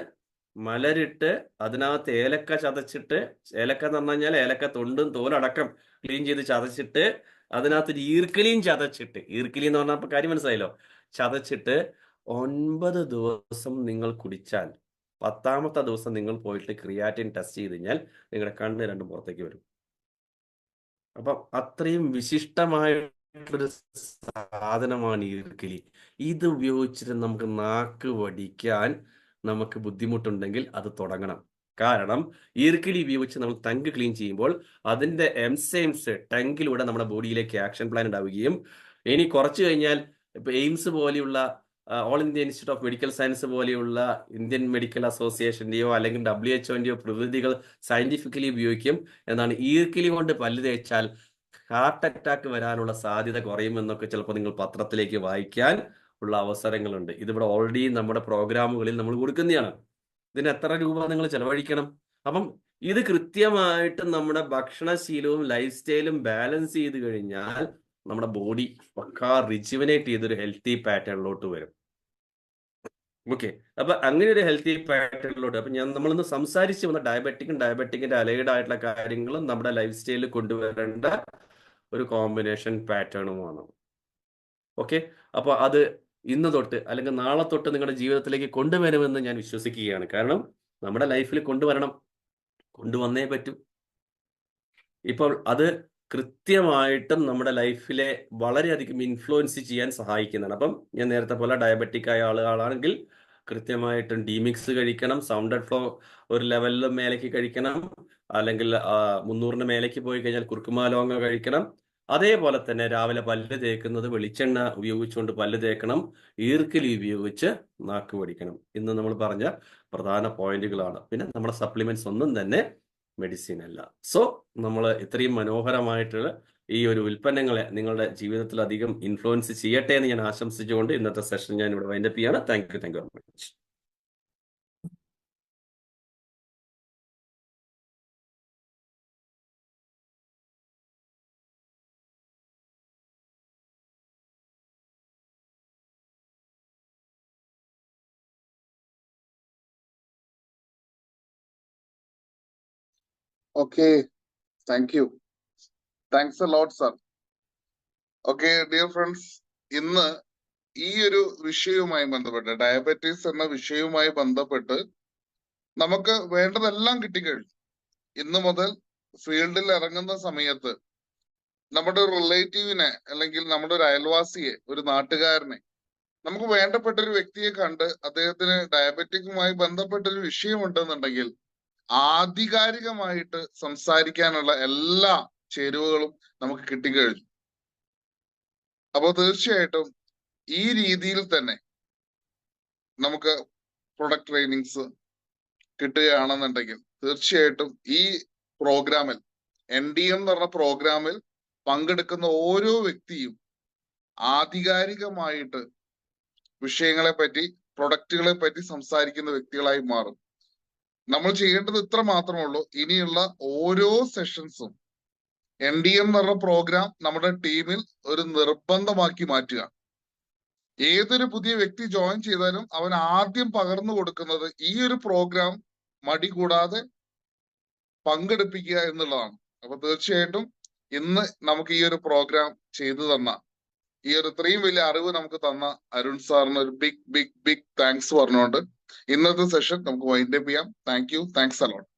അതിനകത്ത് ഏലക്ക ചതച്ചിട്ട്, ഏലക്ക എന്ന് പറഞ്ഞു കഴിഞ്ഞാൽ ഏലക്ക തൊണ്ടും തോലടക്കം ക്ലീൻ ചെയ്ത് ചതച്ചിട്ട് അതിനകത്ത് ഈർക്കിലിയും ചതച്ചിട്ട്, ഈർക്കിലി എന്ന് പറഞ്ഞപ്പോൾ കാര്യം മനസ്സിലായല്ലോ, ചതച്ചിട്ട് 9 ദിവസം നിങ്ങൾ കുടിച്ചാൽ 10ാമത്തെ ദിവസം നിങ്ങൾ പോയിട്ട് ക്രിയാറ്റിൻ ടെസ്റ്റ് ചെയ്ത് കഴിഞ്ഞാൽ നിങ്ങളുടെ കണ്ണ് രണ്ടും പുറത്തേക്ക് വരും. അപ്പം അത്രയും വിശിഷ്ടമായിട്ടൊരു സാധനമാണ് ഈർക്കിലി. ഇത് ഉപയോഗിച്ചിട്ട് നമുക്ക് നാക്ക് വടിക്കാൻ നമുക്ക് ബുദ്ധിമുട്ടുണ്ടെങ്കിൽ അത് തുടങ്ങണം. കാരണം ഈർക്കിലി ഉപയോഗിച്ച് നമ്മൾ ടങ്ക് ക്ലീൻ ചെയ്യുമ്പോൾ അതിന്റെ എൻസൈംസ് ടങ്കിലൂടെ നമ്മുടെ ബോഡിയിലേക്ക് ആക്ഷൻ പ്ലാൻ ഉണ്ടാവുകയും ഇനി കുറച്ചു കഴിഞ്ഞാൽ ഇപ്പൊ എയിംസ് പോലെയുള്ള all India institute of medical science പോലെയുള്ള ഇന്ത്യൻ മെഡിക്കൽ അസോസിയേഷന്റെയോ അല്ലെങ്കിൽ WHO പ്രതിനിധികൾ സയന്റിഫിക്കലി ഉപയോഗിക്കും. എന്താണ്? ഈർക്കിലി കൊണ്ട് പല്ല് തേച്ചാൽ ഹാർട്ട് അറ്റാക്ക് വരാനുള്ള സാധ്യത കുറയുമെന്നൊക്കെ ചിലപ്പോൾ നിങ്ങൾ പത്രത്തിലേക്ക് വായിക്കാൻ ഉള്ള അവസരങ്ങളുണ്ട്. ഇതിവിടെ ഓൾറെഡി നമ്മുടെ പ്രോഗ്രാമുകളിൽ നമ്മൾ കൊടുക്കുന്നതാണ്. ഇതിന് എത്ര രൂപ നിങ്ങൾ ചെലവഴിക്കണം? അപ്പം ഇത് കൃത്യമായിട്ട് നമ്മുടെ ഭക്ഷണശീലവും ലൈഫ് സ്റ്റൈലും ബാലൻസ് ചെയ്ത് കഴിഞ്ഞാൽ നമ്മുടെ ബോഡി പക്കാ റിജുവനേറ്റ് ചെയ്തൊരു ഹെൽത്തി പാറ്റേണിലോട്ട് വരും. ഓക്കെ, അപ്പൊ അങ്ങനെ ഒരു ഹെൽത്തി പാറ്റേണിലോട്ട്, അപ്പൊ നമ്മളിന്ന് സംസാരിച്ച് വന്ന ഡയബറ്റിക്കിന്റെ അലൈഡ് ആയിട്ടുള്ള കാര്യങ്ങളും നമ്മുടെ ലൈഫ് സ്റ്റൈലിൽ കൊണ്ടുവരേണ്ട ഒരു കോമ്പിനേഷൻ പാറ്റേണുമാണ്. ഓക്കെ, അപ്പൊ അത് ഇന്ന് തൊട്ട് അല്ലെങ്കിൽ നാളെ തൊട്ട് നിങ്ങളുടെ ജീവിതത്തിലേക്ക് കൊണ്ടുവരുമെന്ന് ഞാൻ വിശ്വസിക്കുകയാണ്. കാരണം നമ്മുടെ ലൈഫിൽ കൊണ്ടുവന്നേ പറ്റൂ. ഇപ്പോൾ അത് കൃത്യമായിട്ടും നമ്മുടെ ലൈഫിലെ വളരെയധികം ഇൻഫ്ലുവൻസ് ചെയ്യാൻ സഹായിക്കുന്നതാണ്. അപ്പം ഞാൻ നേരത്തെ പോലെ ഡയബറ്റിക് ആയ ആളുകളാണെങ്കിൽ കൃത്യമായിട്ടും ഡീമിക്സ് കഴിക്കണം, സൗണ്ടഡ് ഫ്ലോ ഒരു ലെവലിലും മേലേക്ക് കഴിക്കണം, അല്ലെങ്കിൽ 300ന് മേലേക്ക് പോയി കഴിഞ്ഞാൽ കുർക്കുമാലോങ്ങ കഴിക്കണം. അതേപോലെ തന്നെ രാവിലെ പല്ല് തേക്കുന്നത് വെളിച്ചെണ്ണ ഉപയോഗിച്ചുകൊണ്ട് പല്ല് തേക്കണം, ഈർക്കിലി ഉപയോഗിച്ച് നാക്ക് വടിക്കണം. ഇന്ന് നമ്മൾ പറഞ്ഞ പ്രധാന പോയിന്റുകളാണ്. പിന്നെ നമ്മുടെ സപ്ലിമെന്റ്സ് ഒന്നും തന്നെ മെഡിസിൻ അല്ല. സോ നമ്മൾ ഇത്രയും മനോഹരമായിട്ടുള്ള ഈ ഒരു ഉൽപ്പന്നങ്ങളെ നിങ്ങളുടെ ജീവിതത്തിൽ അധികം ഇൻഫ്ലുവൻസ് ചെയ്യട്ടെ എന്ന് ഞാൻ ആശംസിച്ചുകൊണ്ട് ഇന്നത്തെ സെഷൻ ഞാൻ ഇവിടെ വൈൻഡപ്പ് ചെയ്യാണ്. Thank you very much. Okay, thank you. Thanks a lot, sir. Okay, dear friends, ഇന്ന് ഈ ഒരു വിഷയവുമായി ബന്ധപ്പെട്ട്, ഡയബറ്റീസ് എന്ന വിഷയവുമായി ബന്ധപ്പെട്ട് നമുക്ക് വേണ്ടതെല്ലാം കിട്ടിക്കഴിഞ്ഞു. ഇന്ന് മുതൽ ഫീൽഡിൽ ഇറങ്ങുന്ന സമയത്ത് നമ്മുടെ ഒരു റിലേറ്റീവിനെ അല്ലെങ്കിൽ നമ്മുടെ ഒരു അയൽവാസിയെ, ഒരു നാട്ടുകാരനെ, നമുക്ക് വേണ്ടപ്പെട്ട ഒരു വ്യക്തിയെ കണ്ട് അദ്ദേഹത്തിന് ഡയബറ്റിക്കുമായി ബന്ധപ്പെട്ട ഒരു വിഷയമുണ്ടെന്നുണ്ടെങ്കിൽ ആധികാരികമായിട്ട് സംസാരിക്കാനുള്ള എല്ലാ ചേരുവകളും നമുക്ക് കിട്ടിക്കഴിഞ്ഞു. അപ്പോൾ തീർച്ചയായിട്ടും ഈ രീതിയിൽ തന്നെ നമുക്ക് പ്രൊഡക്റ്റ് ട്രെയിനിങ്സ് കിട്ടുകയാണെന്നുണ്ടെങ്കിൽ തീർച്ചയായിട്ടും ഈ പ്രോഗ്രാമിൽ NDM എന്ന് പറഞ്ഞ പ്രോഗ്രാമിൽ പങ്കെടുക്കുന്ന ഓരോ വ്യക്തിയും ആധികാരികമായിട്ട് വിഷയങ്ങളെ പറ്റി പ്രൊഡക്റ്റുകളെ പറ്റി സംസാരിക്കുന്ന വ്യക്തികളായി മാറും. നമ്മൾ ചെയ്യേണ്ടത് ഇത്ര മാത്രമേ ഉള്ളൂ. ഇനിയുള്ള ഓരോ സെഷൻസും NDM എന്ന് പറഞ്ഞ പ്രോഗ്രാം നമ്മുടെ ടീമിൽ ഒരു നിർബന്ധമാക്കി മാറ്റുക. ഏതൊരു പുതിയ വ്യക്തി ജോയിൻ ചെയ്താലും അവൻ ആദ്യം പകർന്നു കൊടുക്കുന്നത് ഈ ഒരു പ്രോഗ്രാം മടി കൂടാതെ പങ്കെടുപ്പിക്കുക എന്നുള്ളതാണ്. അപ്പൊ തീർച്ചയായിട്ടും ഇന്ന് നമുക്ക് ഈ ഒരു പ്രോഗ്രാം ചെയ്തു തന്ന ഈ ഒരു ഇത്രയും വലിയ അറിവ് നമുക്ക് തന്ന അരുൺ സാറിന് ഒരു ബിഗ് താങ്ക്സ് പറഞ്ഞുകൊണ്ട് ഇന്നത്തെ സെഷൻ നമുക്ക് വൈൻഡ് അപ്പ് ചെയ്യാം. Thank you, thanks a lot.